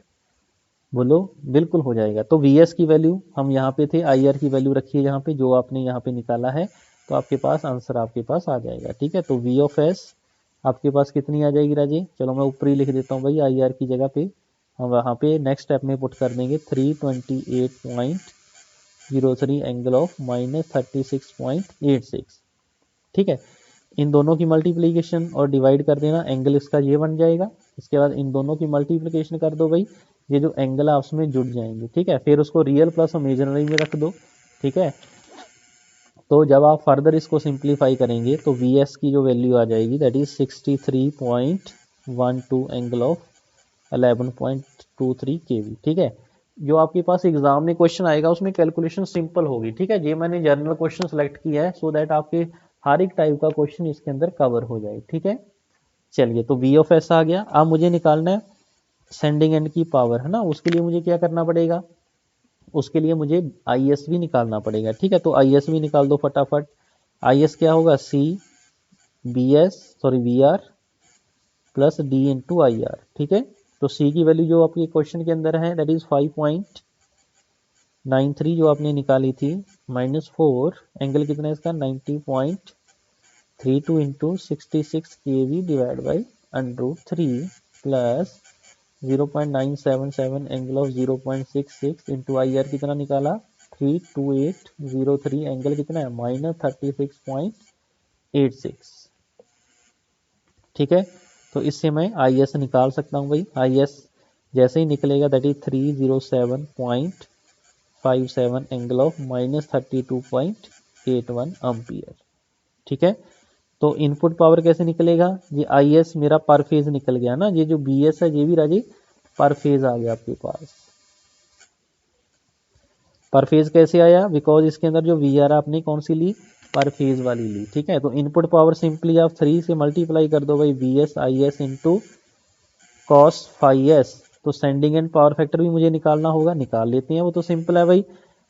बोलो। बिल्कुल हो जाएगा। तो वी एस की वैल्यू हम यहाँ पे थे, आई आर की वैल्यू रखिए यहाँ पे, जो आपने यहाँ पे निकाला है, तो आपके पास आंसर आपके पास आ जाएगा, ठीक है। तो वी ऑफ एस आपके पास कितनी आ जाएगी राजे, चलो मैं ऊपर ही लिख देता हूँ भाई, आई आर की जगह पे हम वहाँ पे नेक्स्ट स्टेप में पुट कर देंगे 328.03 एंगल ऑफ -36.86, ठीक है। इन दोनों की मल्टीप्लीकेशन और डिवाइड कर देना, एंगल इसका ये बन जाएगा। इसके बाद इन दोनों की मल्टीप्लीकेशन कर दो भाई, ये जो एंगल आपस में जुड़ जाएंगे, ठीक है। फिर उसको रियल प्लस इमेजिनरी में रख दो, ठीक है। तो जब आप फर्दर इसको सिंप्लीफाई करेंगे तो वी एस की जो वैल्यू आ जाएगी दैट इज 63.12 एंगल ऑफ 11.23 केवी, ठीक है। जो आपके पास एग्जाम में क्वेश्चन आएगा उसमें कैलकुलेशन सिंपल होगी, ठीक है। ये मैंने जनरल क्वेश्चन सेलेक्ट किया है सो दैट आपके हर एक टाइप का क्वेश्चन इसके अंदर कवर हो जाए, ठीक है। चलिए, तो वी ऑफ एस आ गया। अब मुझे निकालना है सेंडिंग एंड की पावर, है ना। उसके लिए मुझे क्या करना पड़ेगा, उसके लिए मुझे आई एस भी निकालना पड़ेगा, ठीक है। तो आई एस भी निकाल दो फटाफट। आई एस क्या होगा, C V R plus D into I R, ठीक है। तो सी की वैल्यू जो आपके क्वेश्चन के अंदर है दैट इज 5.93 जो आपने निकाली थी, -4 एंगल कितना है इसका 90.32 into 66 K V divide by √3 plus 0.977 angle of 0.66 into I R कितना निकाला 32803 एंगल कितना है -36.86, ठीक है। तो इससे मैं आई एस निकाल सकता हूँ भाई। आई एस जैसे ही निकलेगा that is 307.57 angle of -32.81 ampere, ठीक है। तो इनपुट पावर कैसे निकलेगा, ये आई एस मेरा पर फेज निकल गया ना, ये जो बी एस है ये भी राजी पर फेज आ गया आपके पास। पर फेज कैसे आया, बिकॉज इसके अंदर जो वी आर आपने कौन सी ली, पर फेज वाली ली, ठीक है। तो इनपुट पावर सिंपली आप 3 से मल्टीप्लाई कर दो भाई, V S I S into cos phi S. तो सेंडिंग एंड पावर फैक्टर भी मुझे निकालना होगा, निकाल लेते हैं, वो तो सिंपल है भाई।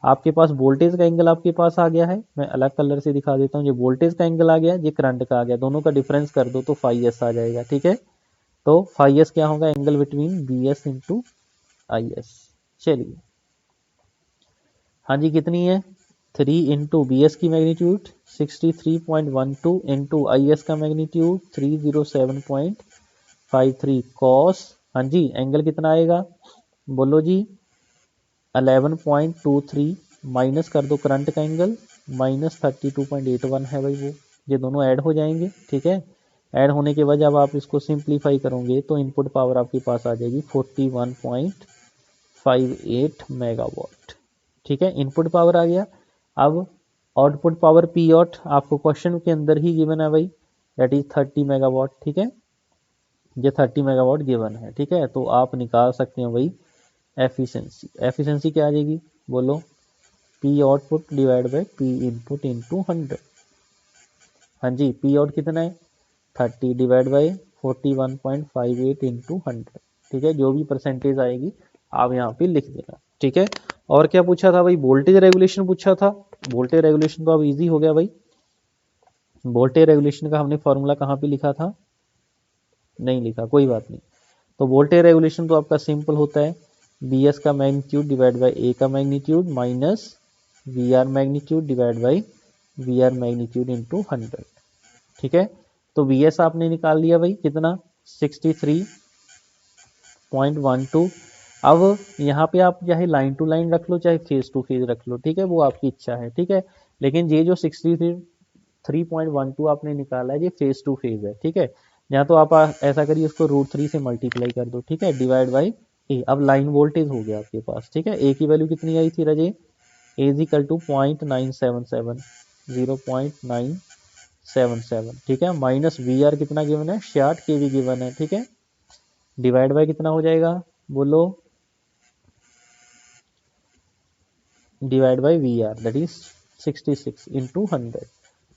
आपके पास वोल्टेज का एंगल आपके पास आ गया है, मैं अलग कलर से दिखा देता हूँ। ये वोल्टेज का एंगल आ गया, ये करंट का आ गया, दोनों का डिफरेंस कर दो तो फाई एस आ जाएगा, ठीक है। तो फाई एस क्या होगा, angle between B S into I S. चलिए, हाँ जी, कितनी है 3 इंटू बी एस की मैग्नीट्यूड 63.12 इंटू आई एस का मैग्नीट्यूड 307.53 कॉस, हाँ जी, एंगल कितना आएगा, बोलो जी 11.23 माइनस कर दो करंट का एंगल -32.81 है भाई वो, ये दोनों ऐड हो जाएंगे, ठीक है। ऐड होने के बाद जब आप इसको सिंप्लीफाई करोगे तो इनपुट पावर आपके पास आ जाएगी 41.58 मेगावाट, ठीक है। इनपुट पावर आ गया। अब आउटपुट पावर पी आउट आपको क्वेश्चन के अंदर ही गिवन है भाई, दैट इज 30 मेगावाट, ठीक है। ये 30 मेगावाट गिवन है, ठीक है। तो आप निकाल सकते हैं भाई एफिशिएंसी। एफिशिएंसी क्या आ जाएगी, बोलो, P output divide by P input into 100। हाँ जी, पी आउट कितना है 30 डिवाइड बाई 41.58 इंटू 100, ठीक है। जो भी परसेंटेज आएगी आप यहाँ पे लिख देना, ठीक है। और क्या पूछा था भाई, वोल्टेज रेगुलेशन पूछा था। वोल्टेज रेगुलेशन तो अब इजी हो गया भाई। वोल्टेज रेगुलेशन का हमने फॉर्मूला कहाँ पे लिखा था, नहीं लिखा, कोई बात नहीं। तो वोल्टेज रेगुलेशन तो आपका सिंपल होता है, बी एस का मैग्नीट्यूड डिवाइड बाई ए का magnitude minus V R magnitude divide by V R magnitude into 100, ठीक है। तो वी एस आपने निकाल लिया भाई कितना 63.12। अब यहाँ पे आप चाहे लाइन टू लाइन रख लो चाहे फेज टू फेज रख लो, ठीक है, वो आपकी इच्छा है, ठीक है। लेकिन ये जो 63.12 आपने निकाला है ये फेज टू फेज है, ठीक है। या तो आप ऐसा करिए उसको √3 से मल्टीप्लाई कर दो, ठीक है, डिवाइड बाई ए। अब लाइन वोल्टेज हो गया आपके पास, ठीक है। ए की वैल्यू कितनी आई थी रजे, ए इज इक्वल टू 0.977 0.9 77, ठीक है, माइनस वी आर कितना गिवन है, 66 केवी गिवन है, ठीक है, डिवाइड बाय कितना हो जाएगा, बोलो, divide by V R that is 66 into 100,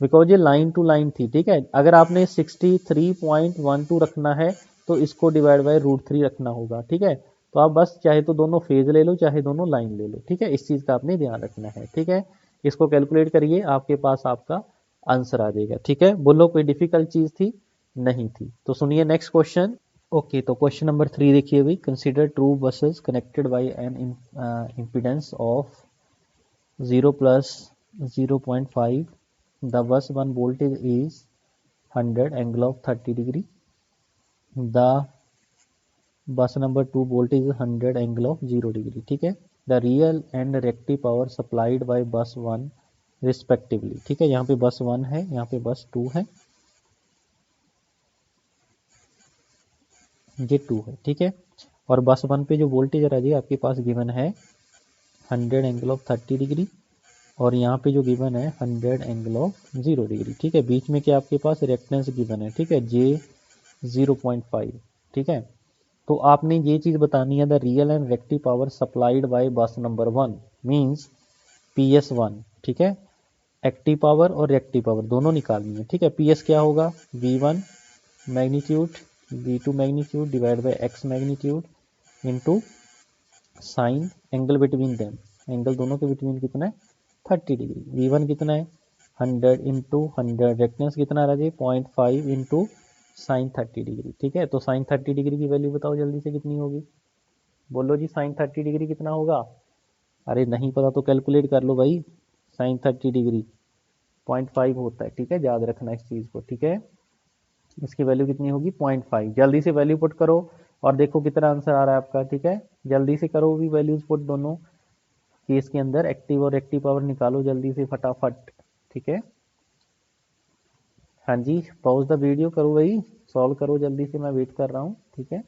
because ये लाइन टू लाइन थी, ठीक है, अगर आपने 63.12 रखना है तो इसको डिवाइड बाय √3 रखना होगा, ठीक है, तो आप बस चाहे तो दोनों फेज ले लो चाहे दोनों लाइन ले लो, ठीक है, इस चीज का आपने ध्यान रखना है, ठीक है, इसको कैलकुलेट करिए, आपके पास आपका आंसर आ जाएगा, ठीक है, बोलो कोई डिफिकल्ट चीज थी, नहीं थी, तो सुनिए नेक्स्ट क्वेश्चन। ओके, तो क्वेश्चन नंबर 3 देखिए भाई, consider two buses connected by an impedance of 0 plus 0.5, the bus 1 voltage is 100 angle of 30 degree, the bus number 2 voltage is 100 angle of 0 degree, ठीक है, the real and reactive power supplied by bus 1 respectively, ठीक है, यहाँ पे बस 1 है, यहाँ पे बस 2 है, ये 2 है, ठीक है, और बस 1 पे जो वोल्टेज आ रही है आपके पास गिवन है 100 एंगल ऑफ 30 डिग्री, और यहाँ पे जो गिवन है 100 एंगल ऑफ 0 डिग्री, ठीक है, बीच में क्या आपके पास रिएक्टेंस गिवन है, ठीक है, जे 0.5, ठीक है, तो आपने ये चीज बतानी है, the real and reactive power supplied by बस नंबर 1 मींस PS1, ठीक है, एक्टिव पावर और रिएक्टिव पावर दोनों निकालनी है, ठीक है, PS क्या होगा, V1 magnitude V2 magnitude divide by x magnitude into sine angle between them, angle दोनों के बिटवीन कितना है 30 डिग्री, V1 कितना है 100 इंटू 100, रेक्टेंस कितना रहा जी 0.5 इंटू साइन 30 डिग्री, ठीक है, तो साइन 30 डिग्री की वैल्यू बताओ जल्दी से कितनी होगी, बोलो जी साइन 30 डिग्री कितना होगा, अरे नहीं पता तो कैलकुलेट कर लो भाई, साइन 30 डिग्री 0.5 होता है, ठीक है, याद रखना इस चीज़ को, ठीक है, इसकी वैल्यू कितनी होगी 0.5, जल्दी से वैल्यू पुट करो और देखो कितना आंसर आ रहा है आपका, ठीक है, जल्दी से करो भी वैल्यूज पुट दोनों केस के अंदर, एक्टिव और रिएक्टिव पावर निकालो जल्दी से फटाफट, ठीक है, हाँ जी, पॉज द वीडियो करो भाई, सॉल्व करो जल्दी से, मैं वेट कर रहा हूँ, ठीक है,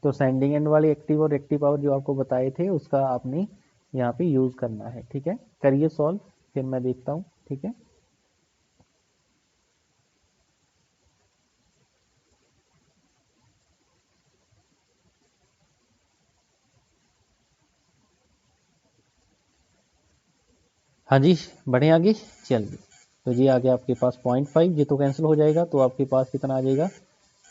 तो सेंडिंग एंड वाली एक्टिव और रिएक्टिव पावर जो आपको बताए थे उसका आपने यहाँ पे यूज करना है, ठीक है, करिए सॉल्व, फिर मैं देखता हूँ, ठीक है, हाँ जी, बढ़े आगे, चलिए, तो जी आगे आपके पास 0.5, ये तो कैंसिल हो जाएगा, तो आपके पास कितना आ जाएगा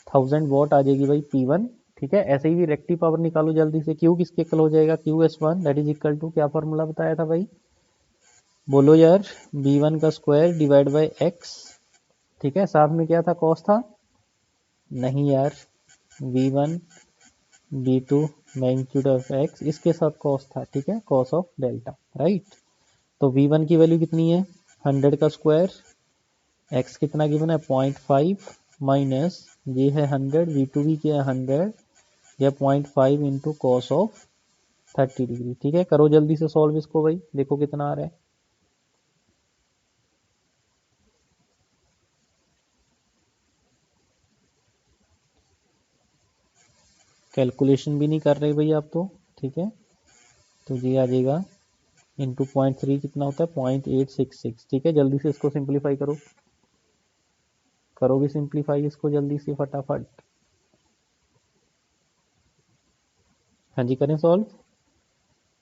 1000 वॉट आ जाएगी भाई P1, ठीक है, ऐसे ही भी रेक्टिव पावर निकालो जल्दी से, Q किसके इक्वल हो जाएगा, QS1 that is equal to क्या फॉर्मूला बताया था भाई, बोलो यार, B1 का स्क्वायर डिवाइड बाय x, ठीक है, साथ में क्या था कॉस था, नहीं यार, V1 B2 magnitude of x, इसके साथ कॉस था, ठीक है, कॉस ऑफ डेल्टा, राइट, तो V1 की वैल्यू कितनी है 100 का स्क्वायर, x कितना गिवन है 0.5 माइनस ये है 100, V2 भी क्या है 100, या 0.5 इंटू कॉस ऑफ 30 डिग्री, ठीक है, करो जल्दी से सॉल्व इसको भाई, देखो कितना आ रहा है, कैलकुलेशन भी नहीं कर रहे भाई आप तो, ठीक है, तो ये आ जाएगा इंटू 0.3 कितना होता है 0.866, ठीक है, जल्दी से इसको सिंप्लीफाई करो, करो भी सिंप्लीफाई इसको जल्दी से फटाफट, हाँ जी करें सॉल्व,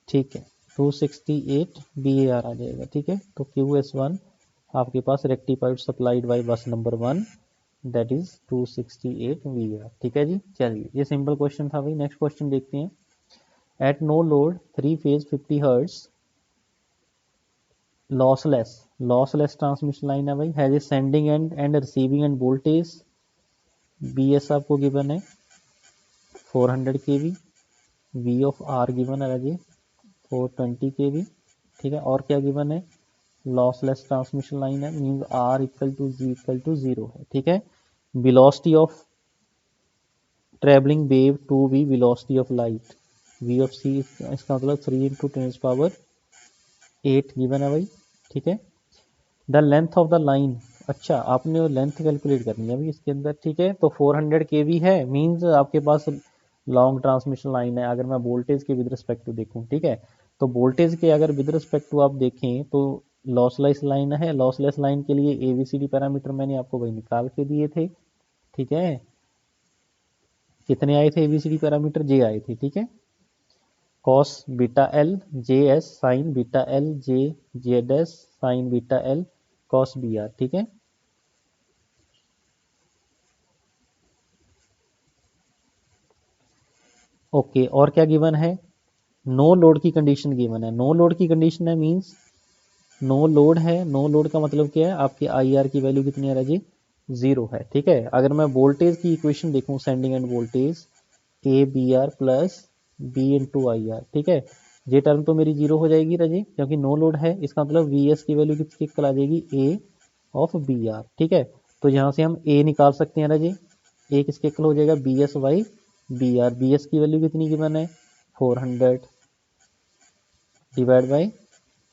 ठीक है, 268 BAR आ जाएगा, ठीक है, तो QS1 आपके पास रेक्टिफाइड सप्लाइड बाय बस नंबर 1 दैट इज 268 VAR, ठीक है जी, चलिए ये सिंपल क्वेश्चन था भाई, नेक्स्ट क्वेश्चन देखते हैं, at no load 3 phase 50 hertz lossless transmission line है भाई, has a sending end and receiving end voltage BS आपको गिवन है 400 kV, V of R given है राजे 420 kV, ठीक है, और क्या गिवन है, लॉसलेस ट्रांसमिशन लाइन है, मींस R इक्वल टू 0 है, ठीक है, velocity of travelling wave to V velocity of light V of C, इसका मतलब 3 इंटू 10⁻8 गिवन है भाई, ठीक है, the length of the line अच्छा, आपने लेंथ कैलकुलेट करनी है अभी इसके अंदर, ठीक है। तो 400 kV है, मींस आपके पास लॉन्ग ट्रांसमिशन लाइन है। अगर मैं वोल्टेज के विद रिस्पेक्ट टू देखूं, ठीक है, तो वोल्टेज के अगर विद रिस्पेक्ट टू आप देखें तो लॉसलेस लाइन है। लॉसलेस लाइन के लिए एबीसीडी पैरामीटर मैंने आपको वही निकाल के दिए थे, ठीक है। कितने आए थे एबीसीडी पैरामीटर? जे आए थे, ठीक है। Cos beta L J S sine beta L J Z S sine beta L cos B R, ठीक है। ओके, और क्या गिवन है? नो लोड की कंडीशन गिवन है। नो लोड की कंडीशन है मींस नो लोड है। नो लोड का मतलब क्या है? आपकी आई आर की वैल्यू कितनी आ रही है जी? 0 है, ठीक है। अगर मैं वोल्टेज की इक्वेशन देखूं, sending end voltage A B R plus B into I R, ठीक है, ये टर्म तो मेरी 0 हो जाएगी राजी, क्योंकि नो लोड है। इसका मतलब वी एस की वैल्यू किसकी इक्वल आ जाएगी? ए ऑफ बी आर, ठीक है। तो यहाँ से हम ए निकाल सकते हैं राजी। ए किसके इक्वल हो जाएगा? B S Y B R. B S की वैल्यू कितनी गिवन है? 400 डिवाइड बाई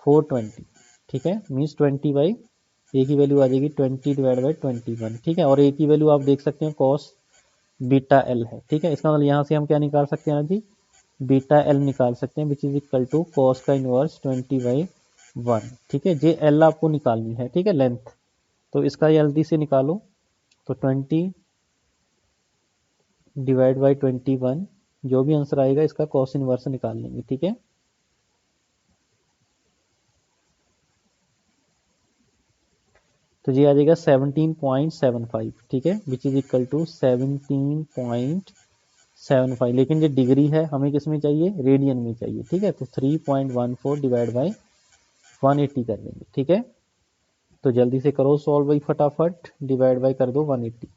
420, ठीक है, मीन्स 20 बाई ए की वैल्यू आ जाएगी 20 डिवाइड बाई 21, ठीक है। और ए की वैल्यू आप देख सकते हैं कॉस बीटा एल है, ठीक है। इसका मतलब यहाँ से हम क्या निकाल सकते हैं जी? बीटा एल निकाल सकते हैं, which is equal to cos का इनवर्स 20/1, ठीक है। जे एल आपको निकालनी है, ठीक है, लेंथ। तो इसका जल्दी से निकालो। तो 20 डिवाइड बाई 21, जो भी आंसर आएगा इसका कॉस इनवर्स निकाल लेंगे, ठीक है। तो ये आ जाएगा 17.75, ठीक है, विच इज इक्वल टू 17.75। लेकिन ये डिग्री है, हमें किस में चाहिए? रेडियन में चाहिए, ठीक है। तो 3.14 डिवाइड बाई 180 कर देंगे, ठीक है। तो जल्दी से करो सॉल्व भाई, फटाफट डिवाइड बाई कर दो 180।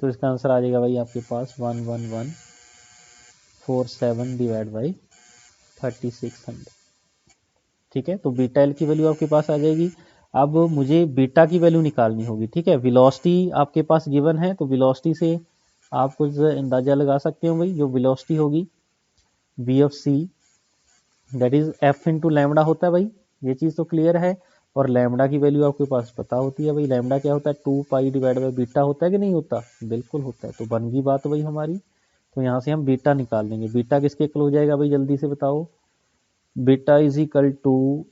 तो इसका आंसर आ जाएगा भाई आपके पास 11147 डिवाइड बाई 3600, ठीक है। तो बीटा एल की वैल्यू आपके पास आ जाएगी। अब मुझे बीटा की वैल्यू निकालनी होगी, ठीक है। वेलोसिटी आपके पास गिवन है, तो वेलोसिटी से आप कुछ अंदाजा लगा सकते हो भाई। जो वेलोसिटी होगी V of C that is F into lambda होता है भाई, ये चीज़ तो क्लियर है। और लैमडा की वैल्यू आपके पास पता होती है भाई। लैमडा क्या होता है? 2 पाई डिवाइड बाई बीटा होता है कि नहीं होता? बिल्कुल होता है। तो बन गई बात भाई हमारी। तो यहाँ से हम बीटा निकाल लेंगे। बीटा किसके इक्वल हो जाएगा भाई? जल्दी से बताओ। Beta is equal to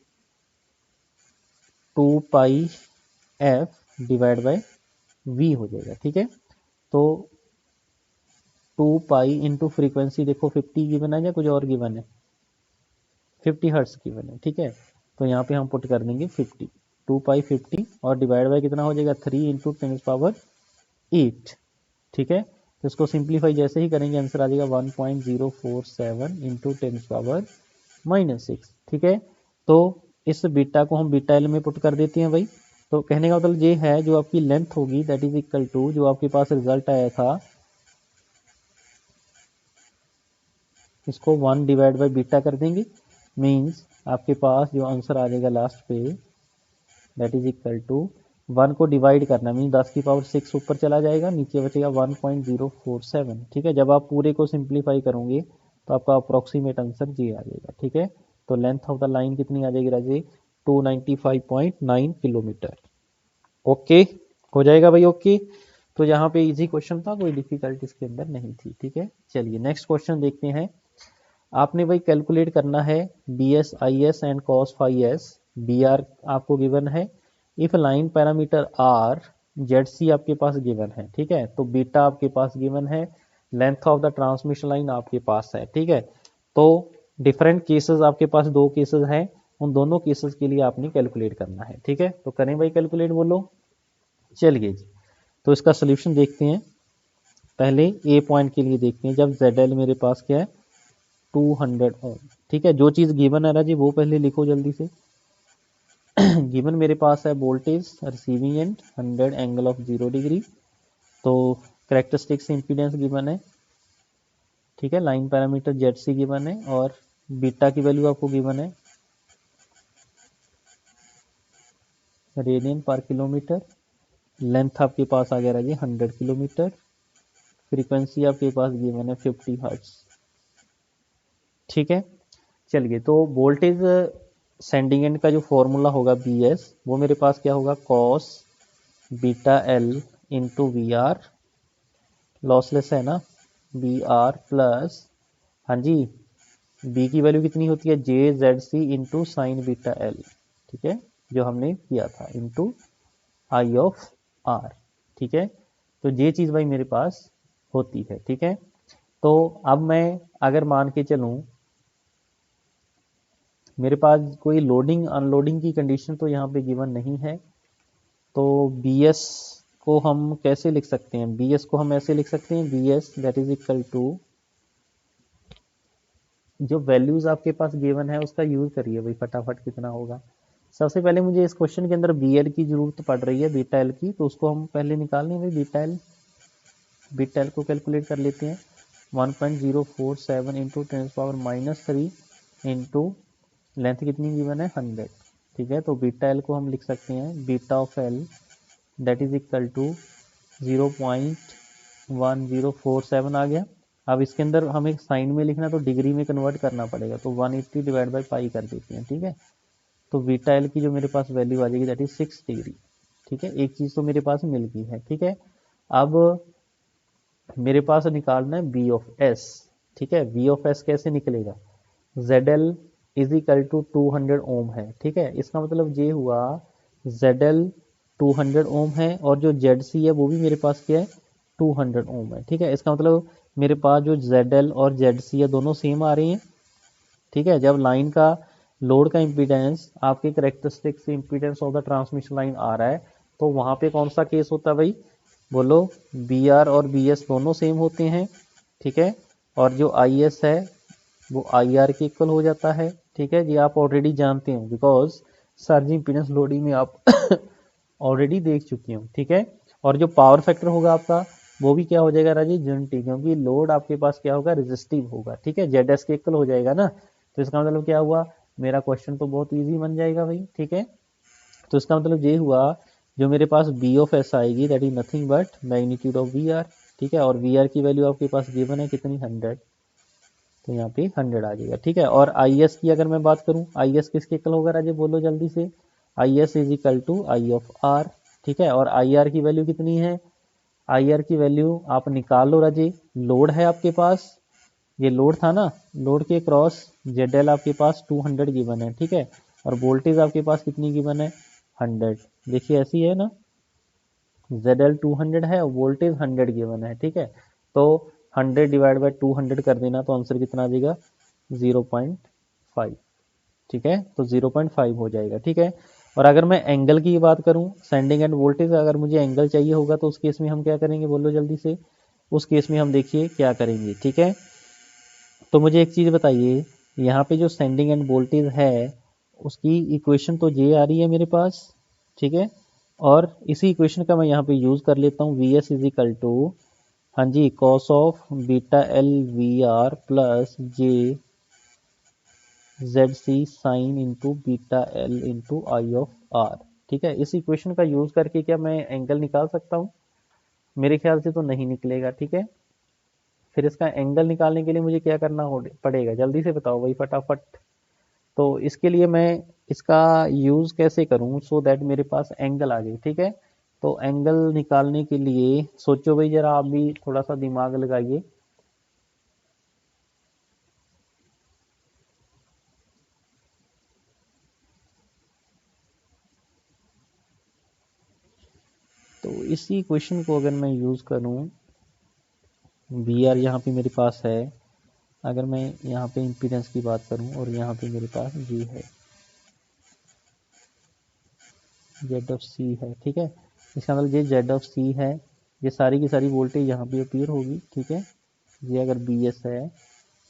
2 pi F divide by V हो जाएगा, ठीक है। तो 2 पाई इंटू फ्रीक्वेंसी देखो 50 गिवन है या कुछ और गिवन है? 50 हर्ट्स गिवन है, ठीक है। तो यहाँ पे हम पुट कर देंगे 50, 2 पाई 50 और डिवाइड बाई कितना हो जाएगा? 3 इंटू 10⁸, ठीक है। तो इसको सिंप्लीफाई जैसे ही करेंगे आंसर आ जाएगा 1.047 इंटू 10⁻⁻6, ठीक है। तो इस बीटा को हम बीटा एल में पुट कर देते हैं भाई। तो कहने का मतलब ये है, जो आपकी लेंथ होगी दैट इज इक्वल टू, जो आपके पास रिजल्ट आया था, इसको 1 डिवाइड बाई बीटा कर देंगे। मीन्स आपके पास जो आंसर आ जाएगा लास्ट पे दैट इज इक्वल टू 1 को डिवाइड करना, मीन 10⁻6 ऊपर चला जाएगा, नीचे बचेगा 1.047, ठीक है। जब आप पूरे को सिंप्लीफाई करोगे तो आपका अप्रोक्सीमेट आंसर जी आ जाएगा, ठीक है। तो लेंथ ऑफ द लाइन कितनी आ जाएगी राजे? 295.9 किलोमीटर। ओके, हो जाएगा भाई, ओके। तो यहाँ पे इजी क्वेश्चन था, कोई डिफिकल्ट इसके अंदर नहीं थी, ठीक है। चलिए नेक्स्ट क्वेश्चन देखते हैं। आपने भाई कैलकुलेट करना है B S I S and cos phi S. B R आपको गिवन है। If line parameter R Z C आपके पास गिवन है, ठीक है। तो बीटा आपके पास गिवन है। Length of the transmission line आपके पास है, ठीक है। तो डिफरेंट केसेस आपके पास, दो केसेस हैं, उन दोनों केसेस के लिए आपने कैलकुलेट करना है, ठीक है। तो करें भाई कैलकुलेट, बोलो। चलिए जी, तो इसका सोल्यूशन देखते हैं। पहले ए पॉइंट के लिए देखते हैं। जब जेड एल मेरे पास क्या है? 200 ओम, ठीक है। जो चीज़ गिवन है ना जी वो पहले लिखो जल्दी से। गिवन मेरे पास है voltage receiving end 100 angle of 0 degree. तो करेक्टरिस्टिक्स इम्पीडेंस गिवन है, ठीक है, लाइन पैरामीटर ZC गिवन है और बीटा की वैल्यू आपको गिवन है रेडियन पर किलोमीटर, लेंथ आपके पास आ गया राजी 100 किलोमीटर, फ्रीक्वेंसी आपके पास गिवन है 50 हर्ट्ज, ठीक है। चलिए, तो वोल्टेज सेंडिंग एंड का जो फॉर्मूला होगा BS, वो मेरे पास क्या होगा cos beta L into VR, lossless है ना, BR प्लस, हाँ जी, B की वैल्यू कितनी होती है JZC into sine beta L, ठीक है, जो हमने किया था, इंटू I ऑफ R, ठीक है। तो ये चीज़ भाई मेरे पास होती है, ठीक है। तो अब मैं अगर मान के चलूँ मेरे पास कोई लोडिंग अनलोडिंग की कंडीशन तो यहाँ पे गिवन नहीं है, तो BS को हम कैसे लिख सकते हैं, BS को हम ऐसे लिख सकते हैं, BS that is equal to, जो वैल्यूज आपके पास गिवन है उसका यूज करिए भाई फटाफट, कितना होगा। सबसे पहले मुझे इस क्वेश्चन के अंदर BL की जरूरत पड़ रही है, बीटा L की, तो उसको हम पहले निकाल लें भाई, बीटा L को कैलकुलेट कर लेते हैं, 1.047 इंटू 10⁻³ इंटू लेंथ कितनी गिवन है 100, ठीक है। तो बीटा L को हम लिख सकते हैं beta of L that is equal to 0.1047 आ गया। अब इसके अंदर हमें साइन में लिखना तो डिग्री में कन्वर्ट करना पड़ेगा, तो 180 डिवाइड बाई पाई कर देते हैं, ठीक है। तो बीटा L की जो मेरे पास वैल्यू आ जाएगी दैट इज 6 डिग्री, ठीक है। एक चीज़ तो मेरे पास मिल गई है, ठीक है। अब मेरे पास निकालना है B ऑफ S, ठीक है। B ऑफ S कैसे निकलेगा, ZL इज इक्वल टू 200 ओम है, ठीक है। इसका मतलब ये हुआ ZL 200 ओम है और जो ZC है वो भी मेरे पास क्या है 200 ओम है, ठीक है। इसका मतलब मेरे पास जो ZL और ZC है दोनों सेम आ रही हैं, ठीक है। जब लाइन का लोड का इम्पीडेंस आपके characteristics impedance of the transmission line आ रहा है, तो वहाँ पे कौन सा केस होता है भाई, बोलो, BR और BS दोनों सेम होते हैं, ठीक है। और जो IS है वो IR के इक्वल हो जाता है, ठीक है। ये आप ऑलरेडी जानते हो बिकॉज सर्ज इम्पीडेंस लोडिंग में आप ऑलरेडी देख चुके हो, ठीक है। और जो पावर फैक्टर होगा आपका वो भी क्या हो जाएगा राजी, यूनिटी, क्योंकि लोड आपके पास क्या होगा रेजिस्टिव होगा, ठीक है, ZS के इक्वल हो जाएगा ना। तो इसका मतलब क्या हुआ, मेरा क्वेश्चन तो बहुत ईजी बन जाएगा भाई, ठीक है। तो इसका मतलब ये हुआ जो मेरे पास B ऑफ S आएगी that is nothing but magnitude of VR, ठीक है। और VR की वैल्यू आपके पास गिवन है कितनी 100, तो यहाँ पे 100 आ जाएगा, ठीक है। और IS की अगर मैं बात करूँ, IS किसके इक्वल होगा राजे, बोलो जल्दी से, IS is equal to I of R, ठीक है। और IR की वैल्यू कितनी है, IR की वैल्यू आप निकाल लो राजे, लोड है आपके पास, ये लोड था ना, लोड के क्रॉस ZL आपके पास 200 गिवन है, ठीक है। और वोल्टेज आपके पास कितनी गिवन है 100, देखिए ऐसी है ना, ZL 200 है और वोल्टेज 100 गिवन है, ठीक है। तो 100 डिवाइड बाई 200 कर देना तो आंसर कितना आ जाएगा 0.5, ठीक है। तो 0.5 हो जाएगा, ठीक है। और अगर मैं एंगल की बात करूं, सेंडिंग एंड वोल्टेज अगर मुझे एंगल चाहिए होगा तो उस केस में हम क्या करेंगे, बोलो जल्दी से, उस केस में हम देखिए क्या करेंगे, ठीक है। तो मुझे एक चीज़ बताइए, यहाँ पे जो सेंडिंग एंड वोल्टेज है उसकी इक्वेशन तो ये आ रही है मेरे पास, ठीक है। और इसी इक्वेशन का मैं यहाँ पे यूज़ कर लेता हूँ, VS इज इक्वल टू, हाँ जी, cos of beta L VR plus J ZC sine into beta L into I of R, ठीक है। इस इक्वेशन का यूज़ करके क्या मैं एंगल निकाल सकता हूँ, मेरे ख्याल से तो नहीं निकलेगा, ठीक है। फिर इसका एंगल निकालने के लिए मुझे क्या करना पड़ेगा, जल्दी से बताओ भाई फटाफट। तो इसके लिए मैं इसका यूज़ कैसे करूं सो दैट मेरे पास एंगल आ जाए, ठीक है। तो एंगल निकालने के लिए सोचो भाई, जरा आप भी थोड़ा सा दिमाग लगाइए। तो इसी क्वेश्चन को अगर मैं यूज़ करूं, VR यहाँ पे मेरे पास है, अगर मैं यहाँ पे इम्पीडेंस की बात करूं और यहाँ पे मेरे पास G है, Z ऑफ C है, ठीक है। इसका मतलब ये Z ऑफ C है, ये सारी की सारी वोल्टेज यहाँ पे अपीयर होगी, ठीक है। ये अगर BS है,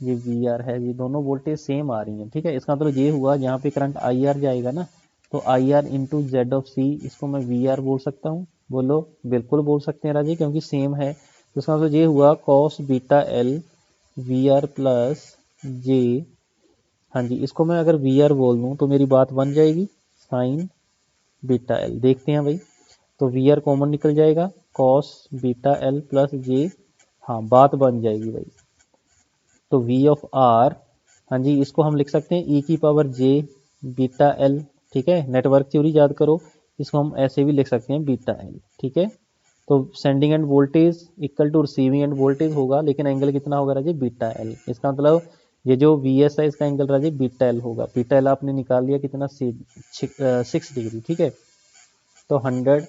ये VR है, ये दोनों वोल्टेज सेम आ रही हैं, ठीक है। इसका मतलब ये हुआ जहाँ पे करंट IR जाएगा ना, तो IR into Z of C, इसको मैं VR बोल सकता हूँ, बोलो बिल्कुल बोल सकते हैं राजी, क्योंकि सेम है। तो इसका मतलब ये हुआ cos beta L V R plus J, हाँ जी इसको मैं अगर वी आर बोल दूँ तो मेरी बात बन जाएगी साइन बीटा एल। देखते हैं भाई, तो वी आर कॉमन निकल जाएगा, cos beta L plus J, हाँ बात बन जाएगी भाई। तो v ऑफ r, हाँ जी इसको हम लिख सकते हैं e की पावर j बीटा l, ठीक है, नेटवर्क थ्योरी याद करो, इसको हम ऐसे भी लिख सकते हैं बीटा l, ठीक है। तो sending end voltage equal to receiving end voltage होगा, लेकिन एंगल कितना होगा राजे, बीटा l। इसका मतलब ये जो vs है इसका एंगल राजे बीटा l होगा। बीटा l आपने निकाल लिया कितना, 6 डिग्री, ठीक है। तो 100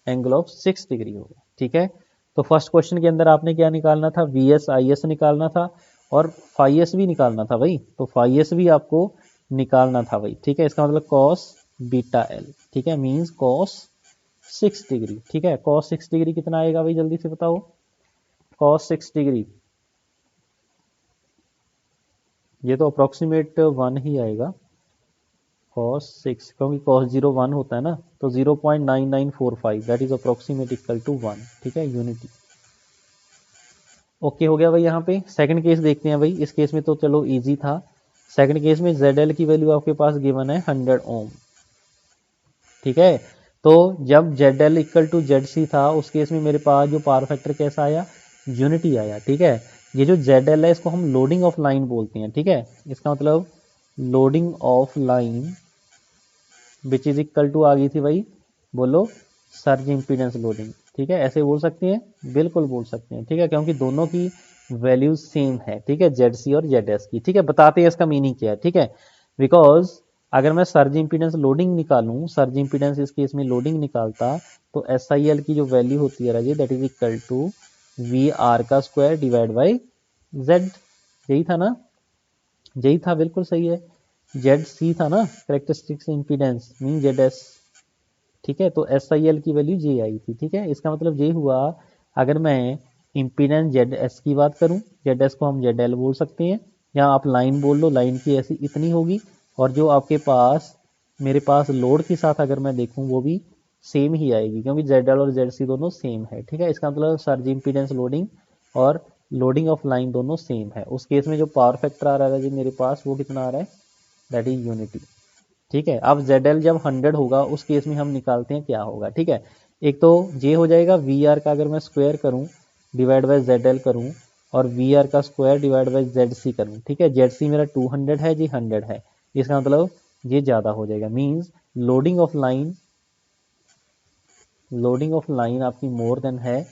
एंगल ऑफ 6 डिग्री होगा, ठीक है। तो फर्स्ट क्वेश्चन के अंदर आपने क्या निकालना था, VS IS निकालना था और फाइस भी निकालना था भाई, तो फाइस भी आपको निकालना था भाई, ठीक है। इसका मतलब cos बीटा एल, ठीक है, मींस cos 6 डिग्री, ठीक है। cos 6 डिग्री कितना आएगा भाई, जल्दी से बताओ, cos 6 डिग्री, ये तो अप्रोक्सीमेट 1 ही आएगा, cos 6, क्योंकि cos 0 1 होता है ना, तो 0.9945 that is approximate equal to 1, ठीक है, यूनिटी। ओके हो गया भाई। यहाँ पे सेकंड केस देखते हैं भाई, इस केस में तो चलो इजी था। सेकंड केस में ZL की वैल्यू आपके पास गिवन है 100 ओम, ठीक है। तो जब ZL इक्वल टू ZC था उस केस में मेरे पास जो पावर फैक्टर कैसा आया, यूनिटी आया, ठीक है। ये जो ZL है इसको हम लोडिंग ऑफ लाइन बोलते हैं, ठीक है। इसका मतलब loading of line which is equal to आ गई थी भाई, बोलो सर्ज इम्पीडेंस लोडिंग, ठीक है, ऐसे बोल सकते हैं, बिल्कुल बोल सकते हैं, ठीक है, क्योंकि दोनों की वैल्यूज सेम है, ठीक है, ZC और ZS की, ठीक है। बताते हैं इसका मीनिंग क्या है, ठीक है। बिकॉज अगर मैं सर्ज इम्पीडेंस लोडिंग निकालूं, सर्ज इम्पीडेंस इस केस में लोडिंग निकालता, तो SIL की जो वैल्यू होती है राजे that is equal to VR का स्क्वायर डिवाइड बाई Z, यही था ना, यही था, बिल्कुल सही है। ZC था ना करेक्टरिस्टिक्स इम्पीडेंस मीन ZS, ठीक है। तो SIL की वैल्यू J आई थी, ठीक है। इसका मतलब ये हुआ, अगर मैं इम्पीडेंस ZS की बात करूं, ZS को हम ZL बोल सकते हैं, या आप लाइन बोल लो, लाइन की ऐसी इतनी होगी, और जो आपके पास मेरे पास लोड के साथ अगर मैं देखूं वो भी सेम ही आएगी, क्योंकि ZL और ZC दोनों सेम है, ठीक है। इसका मतलब सर्ज इम्पीडेंस लोडिंग और लोडिंग ऑफ लाइन दोनों सेम है। उस केस में जो पावर फैक्टर आ रहा है जी मेरे पास, वो कितना आ रहा है, दैट इज यूनिटी, ठीक है। अब ZL जब 100 होगा उस केस में हम निकालते हैं क्या होगा, ठीक है। एक तो ये हो जाएगा VR का अगर मैं स्क्वायर करूं डिवाइड बाय ZL करूं, और VR का स्क्वायर डिवाइड बाय ZC करूं, ठीक है। ZC मेरा 200 है जी, 100 है, इसका मतलब ये ज़्यादा हो जाएगा, means loading of line, loading of line आपकी मोर देन है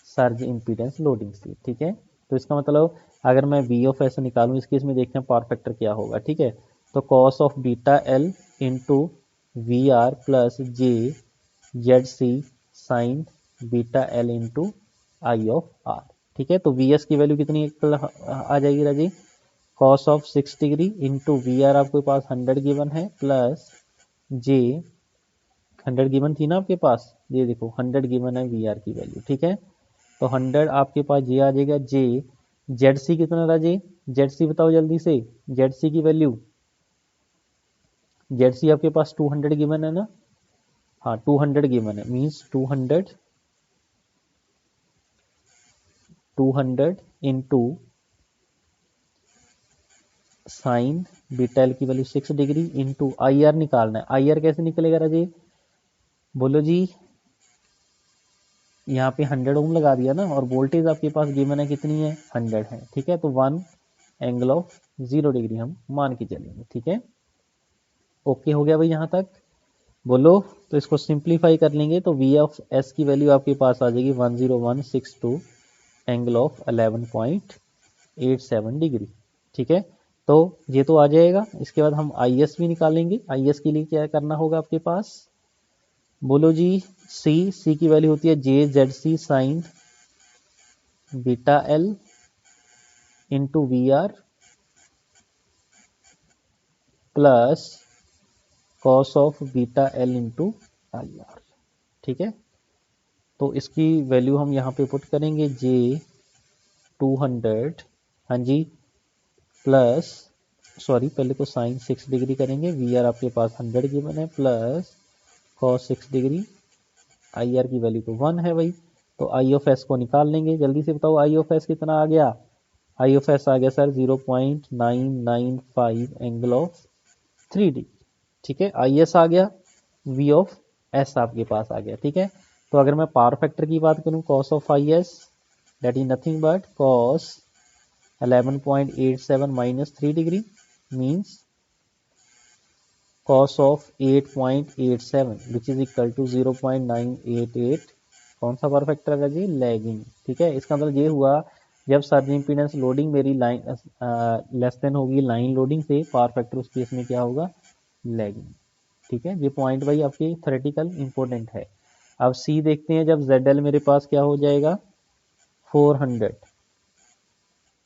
सर्ज इम्पीडेंस लोडिंग से, ठीक है। तो इसका मतलब अगर मैं V ऑफ S निकालूं, इस केस में देखते हैं पावर फैक्टर क्या होगा, ठीक है। तो cos of beta L into VR plus J ZC sign beta L into I of R, ठीक है। तो VS की वैल्यू कितनी आ जाएगी राजी, cos of 6 degree into VR आपके पास 100 गिवन है, प्लस जे 100 गिवन थी ना आपके पास, ये देखो 100 गिवन है VR की वैल्यू, ठीक है। तो 100 आपके पास जे आ जाएगा, जे ZC कितना था जी, ZC बताओ जल्दी से, ZC की वैल्यू, ZC आपके पास 200 गिवन है ना, हाँ 200 गिवन है, means 200 into sine beta L की वैल्यू 6 डिग्री इंटू IR निकालना है। IR कैसे निकलेगा राजे, बोलो जी, यहाँ पे 100 ओम लगा दिया ना, और वोल्टेज आपके पास गिवन है कितनी है, 100 है, ठीक है। तो 1 एंगल ऑफ 0 डिग्री हम मान के चलेंगे, ठीक है। ओके हो गया भाई यहाँ तक, बोलो। तो इसको सिंप्लीफाई कर लेंगे तो V ऑफ S की वैल्यू आपके पास आ जाएगी 10162 एंगल ऑफ 11.87 डिग्री, ठीक है। तो ये तो आ जाएगा, इसके बाद हम IS भी निकालेंगे। IS के लिए क्या करना होगा आपके पास, बोलो जी, C की वैल्यू होती है JZC sign beta L into VR plus cos of beta L into IR, ठीक है। तो इसकी वैल्यू हम यहाँ पे पुट करेंगे, J200, हाँ जी, प्लस, सॉरी पहले तो साइन 6 डिग्री करेंगे, VR आपके पास 100 गिवन है, प्लस cos 6 डिग्री, IR की वैल्यू तो 1 है भाई, तो आई ऑफ एस को निकाल लेंगे। जल्दी से बताओ आई ऑफ एस कितना आ गया। आई ऑफ एस आ गया सर 0.995 एंगल ऑफ 3 डिग्री। ठीक है, आई एस आ गया, वी ऑफ एस आपके पास आ गया। ठीक है, तो अगर मैं पावर फैक्टर की बात करूं, cos of I S that is nothing but cos 11.87 minus 3 degree means cos of 8.87 which is equal to 0.988। कौन सा पावर फैक्टर है जी, लैगिंग। ठीक है, इसका मतलब ये हुआ जब सर्ज इम्पीडेंस लोडिंग मेरी लाइन लेस देन होगी लाइन लोडिंग से, पावर फैक्टर उस केस में क्या होगा, लैगिंग। ठीक है, ये पॉइंट भाई आपकी थ्योरेटिकल इंपॉर्टेंट है। अब सी देखते हैं, जब ZL मेरे पास क्या हो जाएगा 400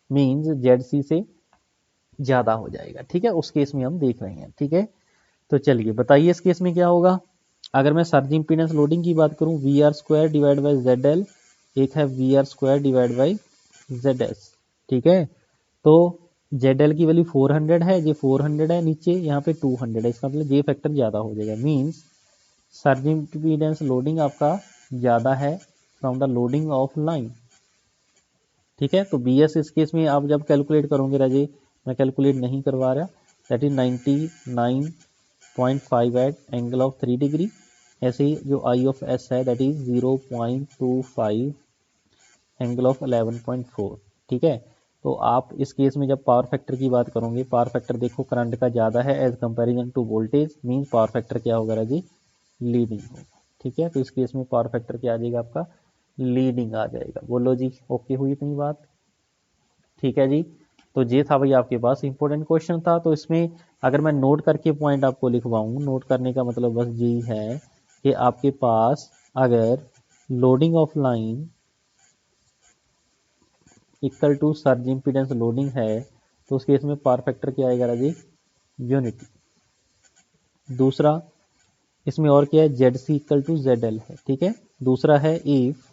मीन्स ZC से ज्यादा हो जाएगा। ठीक है, उस केस में हम देख रहे हैं। ठीक है, तो चलिए बताइए इस केस में क्या होगा। अगर मैं सर्ज इम्पीडेंस लोडिंग की बात करूं, V R square divide by ZL, एक है V R square divide by ZS। ठीक है, तो ZL की वैल्यू 400 है, ये 400 है, नीचे यहाँ पे 200 है, इसका मतलब ये फैक्टर ज़्यादा हो जाएगा। मीन्स सर्ज इम्पीडेंस लोडिंग आपका ज़्यादा है from the loading of line. ठीक है, तो BS इस केस में आप जब कैलकुलेट करोगे राजे, मैं कैलकुलेट नहीं करवा रहा, that is 99.5 at angle of 3 degree. ऐसे ही जो आई ऑफ एस है दैट इज 0.25 एंगल ऑफ 11.4। ठीक है, तो आप इस केस में जब पावर फैक्टर की बात करोगे, पावर फैक्टर देखो करंट का ज़्यादा है as comparison to voltage, means power factor क्या होगा राजी, लीडिंग होगा। ठीक है, तो इस केस में पावर फैक्टर क्या आ जाएगा आपका, लीडिंग आ जाएगा। बोलो जी, ओके हुई इतनी बात। ठीक है जी, तो ये था भाई आपके पास इंपॉर्टेंट क्वेश्चन था। तो इसमें अगर मैं नोट करके पॉइंट आपको लिखवाऊं, नोट करने का मतलब बस यही है कि आपके पास अगर loading of line equal to surge impedance loading है, तो उस केस में पावर फैक्टर क्या आएगा राजी, यूनिटी। दूसरा इसमें और क्या है, Z C equal to ZL है। ठीक है, दूसरा है इफ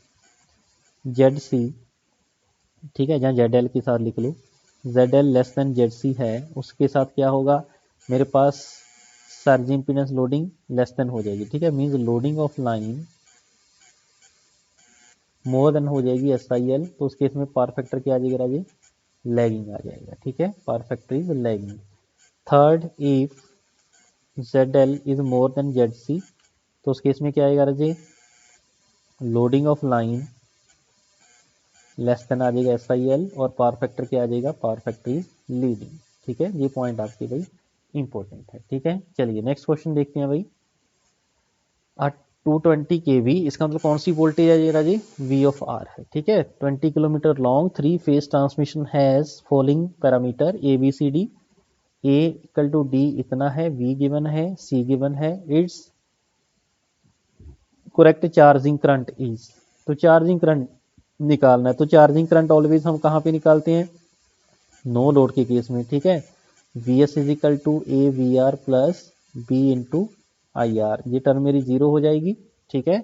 ZC, ठीक है, जहाँ ZL के साथ लिख लो, ZL लेस देन ZC है, उसके साथ क्या होगा, मेरे पास surge impedance loading less than हो जाएगी। ठीक है, means loading of line more than हो जाएगी SIL, तो उस केस में पावर फैक्टर क्या आ जाएगा राजी, लैगिंग आ जाएगा। ठीक है, power factor is lagging. Third, if ZL is more than ZC, तो उस केस में क्या आएगा राजी, loading of line less than आ जाएगा SIL, और पावर फैक्टर क्या आ जाएगा, पावर फैक्टर इज लीडिंग। ठीक है, ये पॉइंट आपके भाई इंपॉर्टेंट है। ठीक है, चलिए नेक्स्ट क्वेश्चन देखते हैं भाई। 220 kV, इसका मतलब कौन सी वोल्टेज है ये राजी, V ऑफ R है। ठीक है, 20 kilometre long 3 phase transmission has following parameter ABCD। A equal to D इतना है, V गिवन है, C गिवन है, it's correct charging current is. तो चार्जिंग करंट निकालना है, तो चार्जिंग करंट ऑलवेज हम कहाँ पे निकालते हैं, नो लोड के केस में। ठीक है, V S is equal to A V R plus B into I R, ये टर्म मेरी जीरो हो जाएगी। ठीक है,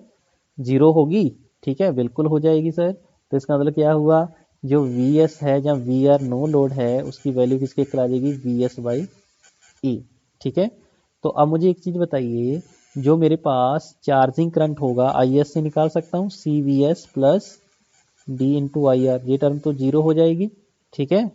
जीरो होगी, ठीक है, बिल्कुल हो जाएगी सर। तो इसका मतलब क्या हुआ, जो वी एस है जहाँ वी आर नो लोड है, उसकी वैल्यू किसके इक्वल आ जाएगी, वी एस बाई ई। ठीक है, तो अब मुझे एक चीज़ बताइए, जो मेरे पास चार्जिंग करंट होगा आई एस से निकाल सकता हूँ C V S plus D into I R, ये टर्म तो जीरो हो जाएगी। ठीक है,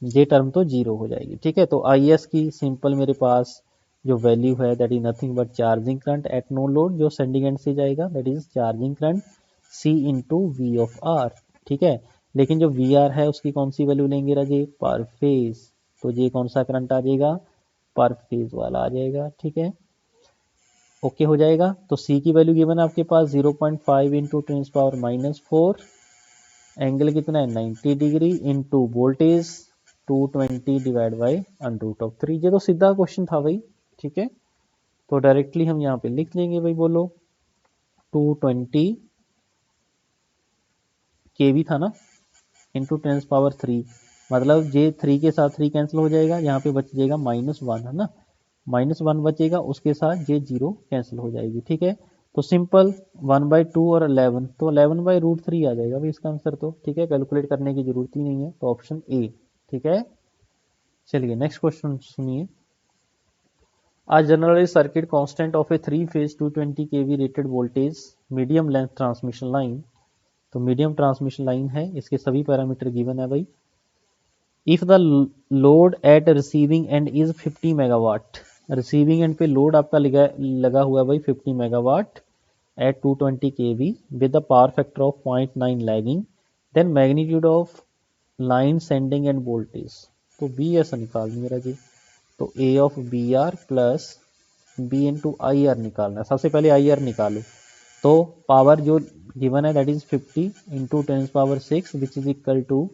ये टर्म तो जीरो हो जाएगी। ठीक है, तो आई एस की सिंपल मेरे पास जो वैल्यू है that is nothing but charging current at no load, जो सेंडिंग एंड से जाएगा that is charging current C into V of R. ठीक है, लेकिन जो वी आर है उसकी कौन सी वैल्यू लेंगे राजे, पर फेज, तो ये कौन सा करंट आ जाएगा, पर फेज वाला आ जाएगा। ठीक है, ओके हो जाएगा। तो सी की वैल्यू गिवन है आपके पास 0.5 इंटू टेन पावर -4, एंगल कितना है 90 degree, into voltage 220 divide by √3। ये तो सीधा क्वेश्चन था भाई। ठीक है, तो डायरेक्टली हम यहाँ पे लिख लेंगे भाई, बोलो 220 kV था ना, इंटू 10⁻3, मतलब जे 3 के साथ 3 कैंसिल हो जाएगा, यहाँ पे बच जाएगा -1 है ना, -1 बचेगा, उसके साथ जे 0 कैंसिल हो जाएगी। ठीक है, तो सिंपल 1/2 और 11, तो 11/√3 आ जाएगा भाई इसका आंसर। तो ठीक है, कैलकुलेट करने की जरूरत ही नहीं है, तो ऑप्शन ए। ठीक है, चलिए नेक्स्ट क्वेश्चन सुनिए। A generalized circuit constant of a 3-phase 220 kV rated voltage medium length transmission line, तो मीडियम ट्रांसमिशन लाइन है, इसके सभी पैरामीटर गिवन है भाई। If the load at receiving end is 50 megawatt, receiving end पे load आपका लगा हुआ है भाई 50 megawatt eight 220 kV with the power factor of 0.9 lagging, then magnitude of line sending and voltage, तो बी ऐसा निकालनी मेरा जी। तो A of B R plus B into I R निकालना है। सबसे पहले आई आर निकालो, तो पावर जो गिवन है that is 50 into 10⁻6 which is equal to,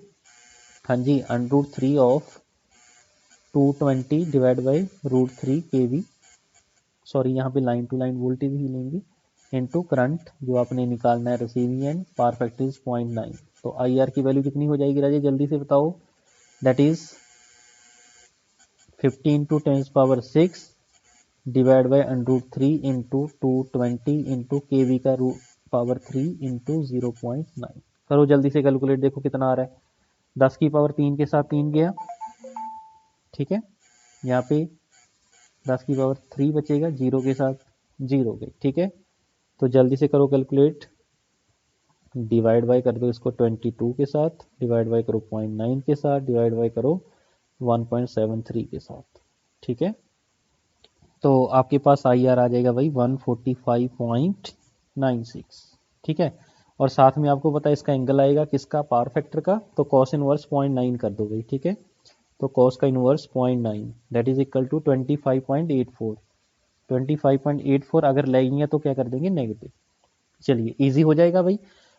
हाँ जी, √3 of 220 divide by √3 kV, sorry यहाँ पे लाइन टू लाइन वोल्टेज ही लेंगे, इनटू करंट जो आपने निकालना है receiving end, power factor is 0.9। तो आई आर की वैल्यू कितनी हो जाएगी राजे, जल्दी से बताओ। That is 50 into 10⁻6 divide by √3 into 220 into के वी का पावर 3 इंटू 0.9। करो जल्दी से कैलकुलेट, देखो कितना आ रहा है। 10 की पावर 3 के साथ 3 गया, ठीक है। यहाँ पे 10 की पावर 3 बचेगा, 0 के साथ 0 गई, ठीक है। तो जल्दी से करो कैलकुलेट, डिवाइड बाय कर दो इसको 22 के साथ, डिवाइड बाय करो 0.9 के साथ, डिवाइड बाय करो 1.73 के साथ, ठीक है। तो आपके पास आई आर आ जाएगा भाई 145.96, ठीक है। और साथ में आपको पता है इसका एंगल आएगा किसका, पावर फैक्टर का, तो कॉस इनवर्स 0.9 कर दो भाई, ठीक है। तो कॉस का inverse 0.9 that is equal to 25.84। 25.84 अगर लगेंगे तो क्या कर देंगे, नेगेटिव। चलिए इजी हो जाएगा भाई।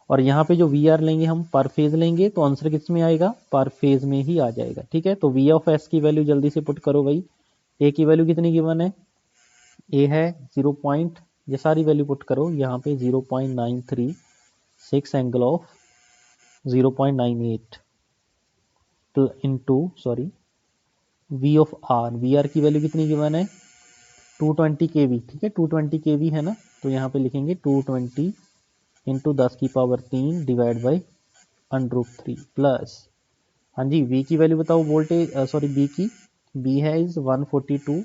और यहाँ पे जो वी आर लेंगे हम पर फेज लेंगे, तो आंसर किस में आएगा, पर फेज में ही आ जाएगा, ठीक है। तो वी ऑफ एस की वैल्यू जल्दी से पुट करो भाई। ए की वैल्यू कितनी गिवन है, ए है 0 पॉइंट, ये सारी वैल्यू पुट करो यहाँ पे 0.936 angle of 0.98 into sorry V of R, V R की वैल्यू कितनी गिवन है 220 kV, ठीक है। 220 kV है ना, तो यहाँ पे लिखेंगे 220 इंटू 10 की पावर 3 डिवाइड बाई √3 प्लस, हाँ जी, वी की वैल्यू बताओ, वोल्टेज सॉरी बी की, बी है is 142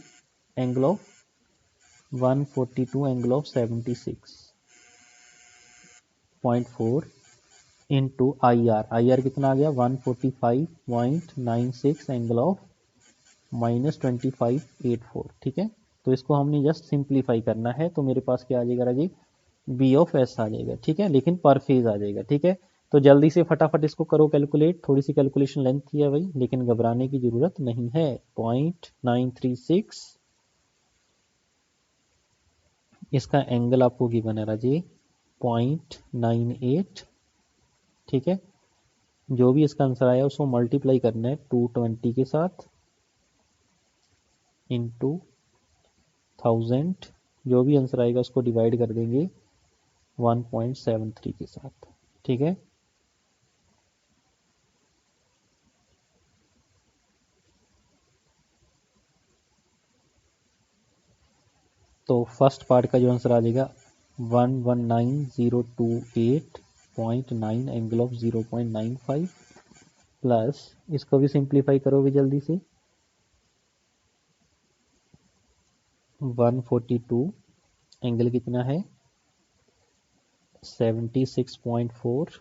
angle of 76.4 into I are, I R कितना आ गया 145.96 एंगल ऑफ -2584, ठीक है। तो इसको हमने जस्ट सिंप्लीफाई करना है, तो मेरे पास क्या आ जाएगा राजी, बी ऑफ एस आ जाएगा, ठीक है, लेकिन पर फेज आ जाएगा, ठीक है। तो जल्दी से फटाफट इसको करो कैलकुलेट, थोड़ी सी कैलकुलेशन लेंथ थी है भाई, लेकिन घबराने की जरूरत नहीं है। 0.936 इसका एंगल आपको गिवन है राजी 0.98, ठीक है। जो भी इसका आंसर आया उसको मल्टीप्लाई करना है 220 के साथ इंटू 1000, जो भी आंसर आएगा उसको डिवाइड कर देंगे 1.73 के साथ, ठीक है। तो फर्स्ट पार्ट का जो आंसर आ जाएगा 119028.9 एंगल ऑफ 0.95 प्लस, इसको भी सिंप्लीफाई करो भी जल्दी से, 142 एंगल कितना है 76.4,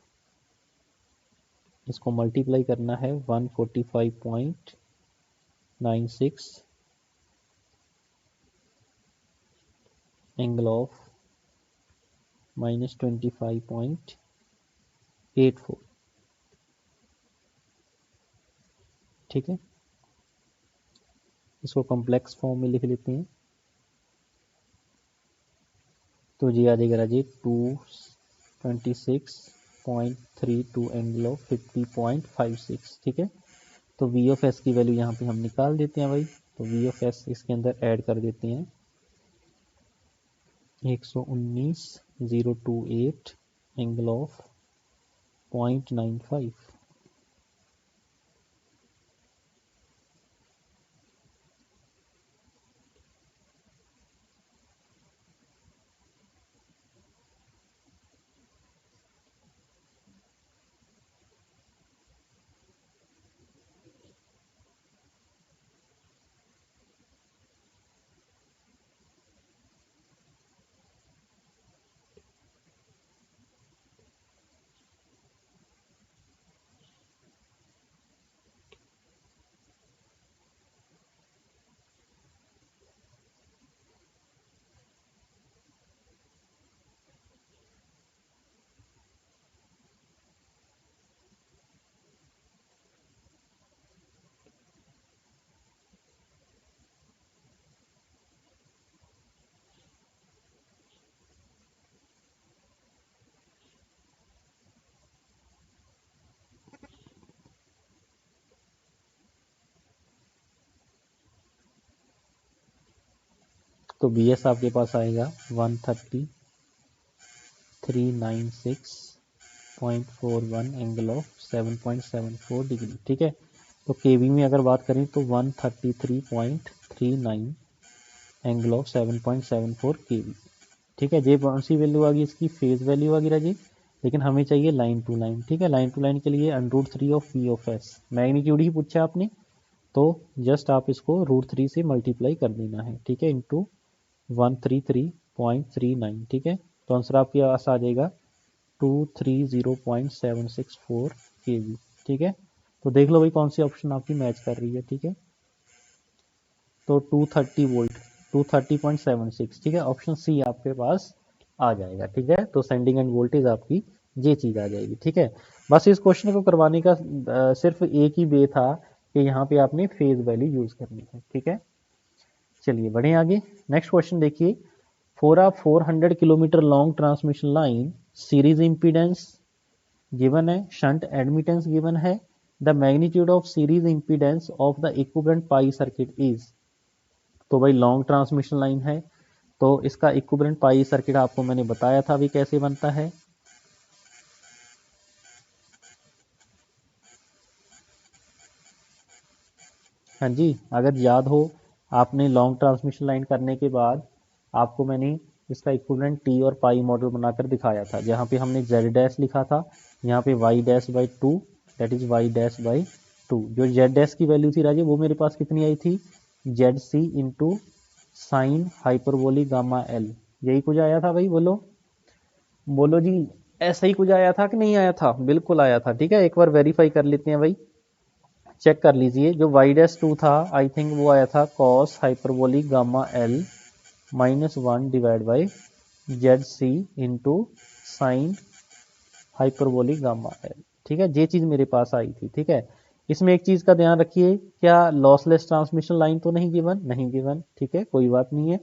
इसको मल्टीप्लाई करना है 145.96 एंगल ऑफ -25.84, ठीक है। इसको कॉम्प्लेक्स फॉर्म में लिख लेते हैं, तो जी आ जाएगा राजी 226.32 एंगल ऑफ 50.56, ठीक है। तो वी ऑफ एस की वैल्यू यहाँ पे हम निकाल देते हैं भाई, तो वी ऑफ एस इसके अंदर ऐड कर देते हैं 119.028 एंगल ऑफ 0.95, तो बी एस आपके पास आएगा 13396.41 एंगल ऑफ 7.74 डिग्री। ठीक है, तो के वी में अगर बात करें तो 133.39 एंगल ऑफ 7.74 के वी। ठीक है, ये कौन सी वैल्यू आ गई, इसकी फेज वैल्यू आ गई राजी, लेकिन हमें चाहिए लाइन टू लाइन। ठीक है, लाइन टू लाइन के लिए √3 of P of S, magnitude ही पूछा आपने, तो जस्ट आप इसको √3 से मल्टीप्लाई कर देना है। ठीक है, इंटू 133.39। ठीक है, तो आंसर आपके पास आ जाएगा 230.764 kV। ठीक है, तो देख लो भाई कौन सी ऑप्शन आपकी मैच कर रही है। ठीक है, तो 230 वोल्ट 230.76। ठीक है, ऑप्शन सी आपके पास आ जाएगा। ठीक है, तो सेंडिंग एंड वोल्टेज आपकी ये चीज़ आ जाएगी। ठीक है, बस इस क्वेश्चन को करवाने का सिर्फ एक ही वे था कि यहाँ पे आपने फेज वैल्यू यूज करनी है। ठीक है, चलिए बढ़े आगे। नेक्स्ट क्वेश्चन देखिए, for a 400 kilometre long transmission line series impedance given है, शंट एडमिटेंस गिवन है, the magnitude of series impedance of the equivalent pi circuit is. तो भाई लॉन्ग ट्रांसमिशन लाइन है, तो इसका इक्विवेलेंट पाई सर्किट आपको मैंने बताया था अभी कैसे बनता है। हाँ जी, अगर याद हो, आपने लॉन्ग ट्रांसमिशन लाइन करने के बाद आपको मैंने इसका इक्विवेलेंट टी और पाई मॉडल बनाकर दिखाया था, जहाँ पे हमने जेड डैश लिखा था, यहाँ पे Y dash by 2, that is Y dash by 2। जो जेड डैश की वैल्यू थी राजे, वो मेरे पास कितनी आई थी, Z C into sine hyperbolic gamma L, यही कुछ आया था भाई, बोलो बोलो जी, ऐसा ही कुछ आया था कि नहीं आया था, बिल्कुल आया था। ठीक है, एक बार वेरीफाई कर लेते हैं भाई, चेक कर लीजिए। जो वाई डैश 2 था, आई थिंक वो आया था cos hyperbolic gamma L -1 divide by Z C into sine hyperbolic gamma L. ठीक है, ये चीज़ मेरे पास आई थी। ठीक है, इसमें एक चीज़ का ध्यान रखिए, क्या लॉसलेस ट्रांसमिशन लाइन तो नहीं गिवन, नहीं गिवन। ठीक है, कोई बात नहीं है,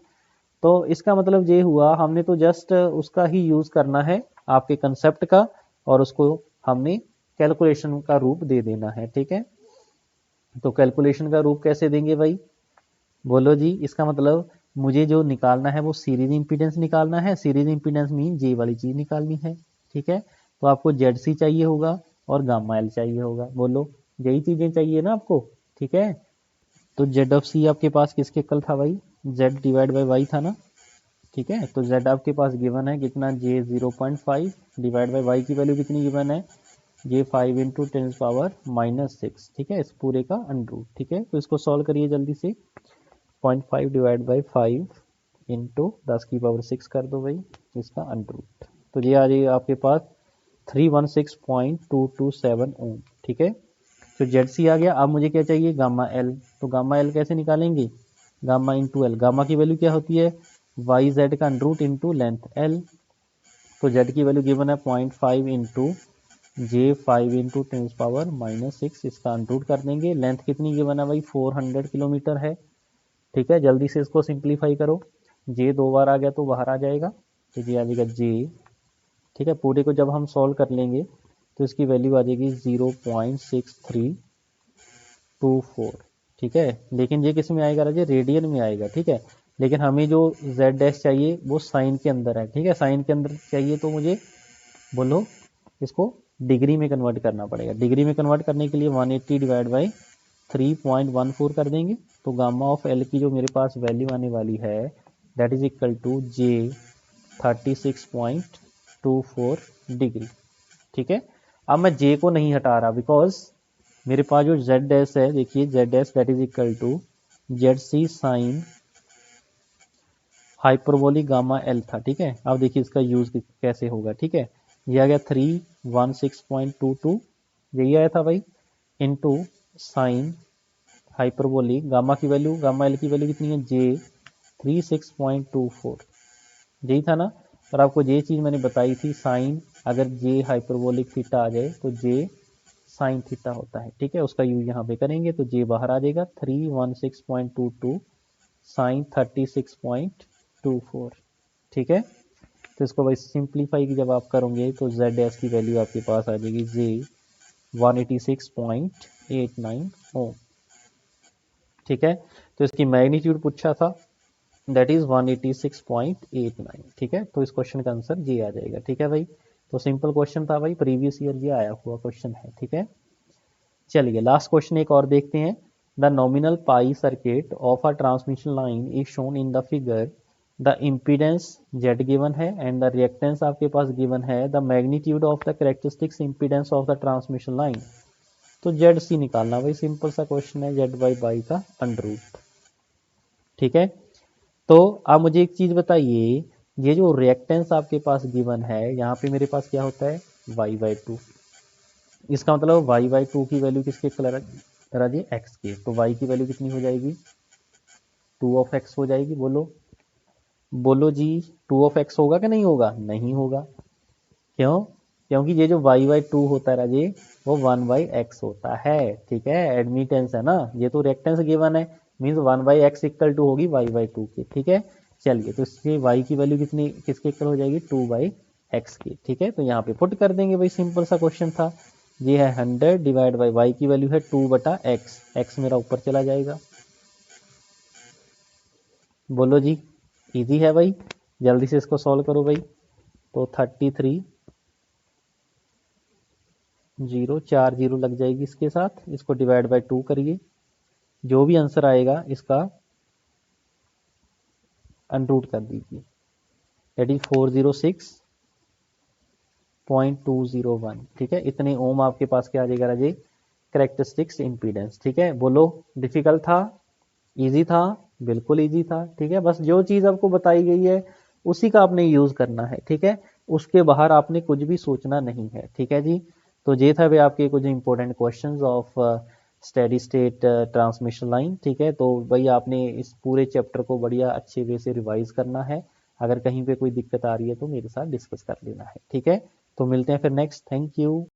तो इसका मतलब ये हुआ हमने तो जस्ट उसका ही यूज़ करना है, आपके कंसेप्ट का, और उसको हमने कैलकुलेशन का रूप दे देना है। ठीक है, तो कैलकुलेशन का रूप कैसे देंगे भाई, बोलो जी। इसका मतलब मुझे जो निकालना है वो सीरीज इंपीडेंस निकालना है, सीरीज इंपीडेंस मीन जे वाली चीज निकालनी है। ठीक है, तो आपको जेड सी चाहिए होगा और गामा एल चाहिए होगा, बोलो यही चीजें चाहिए ना आपको। ठीक है, तो जेड ऑफ सी आपके पास किसके इक्वल था भाई, जेड डिवाइड बाई वाई था ना। ठीक है, तो जेड आपके पास गिवन है कितना, जे 0.5 डिवाइड बाई वाई की वैल्यू कितनी गिवन है, ये 5 इंटू 10⁻⁻6। ठीक है, इस पूरे का अंडर। ठीक है, तो इसको सॉल्व करिए जल्दी से, 0.5 डिवाइड बाई 5 इंटू 10⁻6 कर दो भाई, इसका अंडर रूट, तो ये आ जाएगा आपके पास 316.227 ओम। ठीक है, तो जेड सी आ गया। अब मुझे क्या चाहिए, गामा एल, तो गामा एल कैसे निकालेंगे, गामा इंटू एल, गामा की वैल्यू क्या होती है, वाई जेड का under root into length L, तो जेड की वैल्यू गिवन है 0.5 इंटू जे 5 इंटू 10⁻⁻6, इसका अंडर रूट कर देंगे। लेंथ कितनी गिवन है भाई, 400 किलोमीटर है। ठीक है, जल्दी से इसको सिंप्लीफाई करो, जे 2 बार आ गया तो बाहर आ जाएगा, तो ये आ जाएगा जे। ठीक है, पूरे को जब हम सॉल्व कर लेंगे तो इसकी वैल्यू आ जाएगी 0.6324। ठीक है, लेकिन ये किस में आएगा राजे, रेडियन में आएगा। ठीक है, लेकिन हमें जो जेड डैश चाहिए वो साइन के अंदर है। ठीक है, साइन के अंदर चाहिए तो मुझे बोलो इसको डिग्री में कन्वर्ट करना पड़ेगा। डिग्री में कन्वर्ट करने के लिए 180 डिवाइड बाई 3.14 कर देंगे, तो गामा ऑफ एल की जो मेरे पास वैल्यू आने वाली है that is equal to J 36.24 degree. ठीक है, अब मैं जे को नहीं हटा रहा बिकॉज मेरे पास जो जेड डैश है, देखिए Z dash that is equal to Z C sine hyperbolic gamma L था। ठीक है, अब देखिए इसका यूज कैसे होगा। ठीक है, ये आ गया 316.22, यही आया था भाई, इंटू साइन हाइपरबोलिक गामा की वैल्यू, गामा एल की वैल्यू कितनी है, जे 36.24, यही था ना। और आपको ये चीज़ मैंने बताई थी, साइन अगर जे हाइपरबोलिक थीटा आ जाए तो जे साइन थीटा होता है। ठीक है, उसका यूज यहाँ पे करेंगे तो जे बाहर आ जाएगा, 316.22 साइन 36.24। ठीक है, तो इसको भाई सिंप्लीफाई की जब आप करोगे तो जेड एस की वैल्यू आपके पास आ जाएगी जे 186.89 ओम। ठीक है, तो इसकी मैग्नीट्यूड पूछा था, दैट इज 186.89। ठीक है, तो इस क्वेश्चन का आंसर ये आ जाएगा। ठीक है भाई, तो सिंपल क्वेश्चन था भाई, प्रीवियस ईयर ये आया हुआ क्वेश्चन है। ठीक है, चलिए लास्ट क्वेश्चन एक और देखते हैं। The nominal pi circuit of a transmission line is shown in the figure. The impedance Z given है एंड द रिएक्टेंस आपके पास गिवन है। The magnitude of the characteristics impedance of the transmission line. तो Z C निकालना भाई, simple सा question है, Z by by का अंडर रूट। ठीक है, तो आप मुझे एक चीज बताइए, ये जो रिएक्टेंस आपके पास गिवन है, यहाँ पे मेरे पास क्या होता है, y/2। इसका मतलब y/2 की वैल्यू किसके करा जी, x के। तो y की वैल्यू कितनी हो जाएगी, 2 ऑफ x हो जाएगी। बोलो बोलो जी, 2 ऑफ x होगा कि नहीं होगा, नहीं होगा। क्यों, क्योंकि ये जो y/2 होता है राजे, वो 1/x होता है। ठीक है, एडमिटेंस है ना, ये तो रिएक्टेंस गिवन है, मींस 1/x इक्वल टू होगी y/2 की। ठीक है, चलिए तो इसकी y की वैल्यू कितनी किसके इक्वल हो जाएगी, 2/x की। ठीक है, तो यहाँ पे पुट कर देंगे भाई, सिंपल सा क्वेश्चन था। ये है 100 डिवाइड बाई y की वैल्यू है 2/x, x मेरा ऊपर चला जाएगा। बोलो जी, इजी है भाई, जल्दी से इसको सॉल्व करो भाई। तो 33 जीरो, 4 जीरो लग जाएगी इसके साथ, इसको डिवाइड बाय 2 करिए, जो भी आंसर आएगा इसका अनरूट कर दीजिए। That is 406.201। ठीक है, इतने ओम आपके पास क्या आ जाएगा राजे, करेक्टरिस्टिक्स इम्पीडेंस। ठीक है, बोलो डिफिकल्ट था, इजी था, बिल्कुल इजी था। ठीक है, बस जो चीज़ आपको बताई गई है उसी का आपने यूज़ करना है। ठीक है, उसके बाहर आपने कुछ भी सोचना नहीं है। ठीक है जी, तो ये था भाई आपके कुछ important questions of steady state transmission line. ठीक है, तो भाई आपने इस पूरे चैप्टर को बढ़िया अच्छे वे से रिवाइज करना है। अगर कहीं पे कोई दिक्कत आ रही है तो मेरे साथ डिस्कस कर लेना है। ठीक है, तो मिलते हैं फिर नेक्स्ट। Thank you.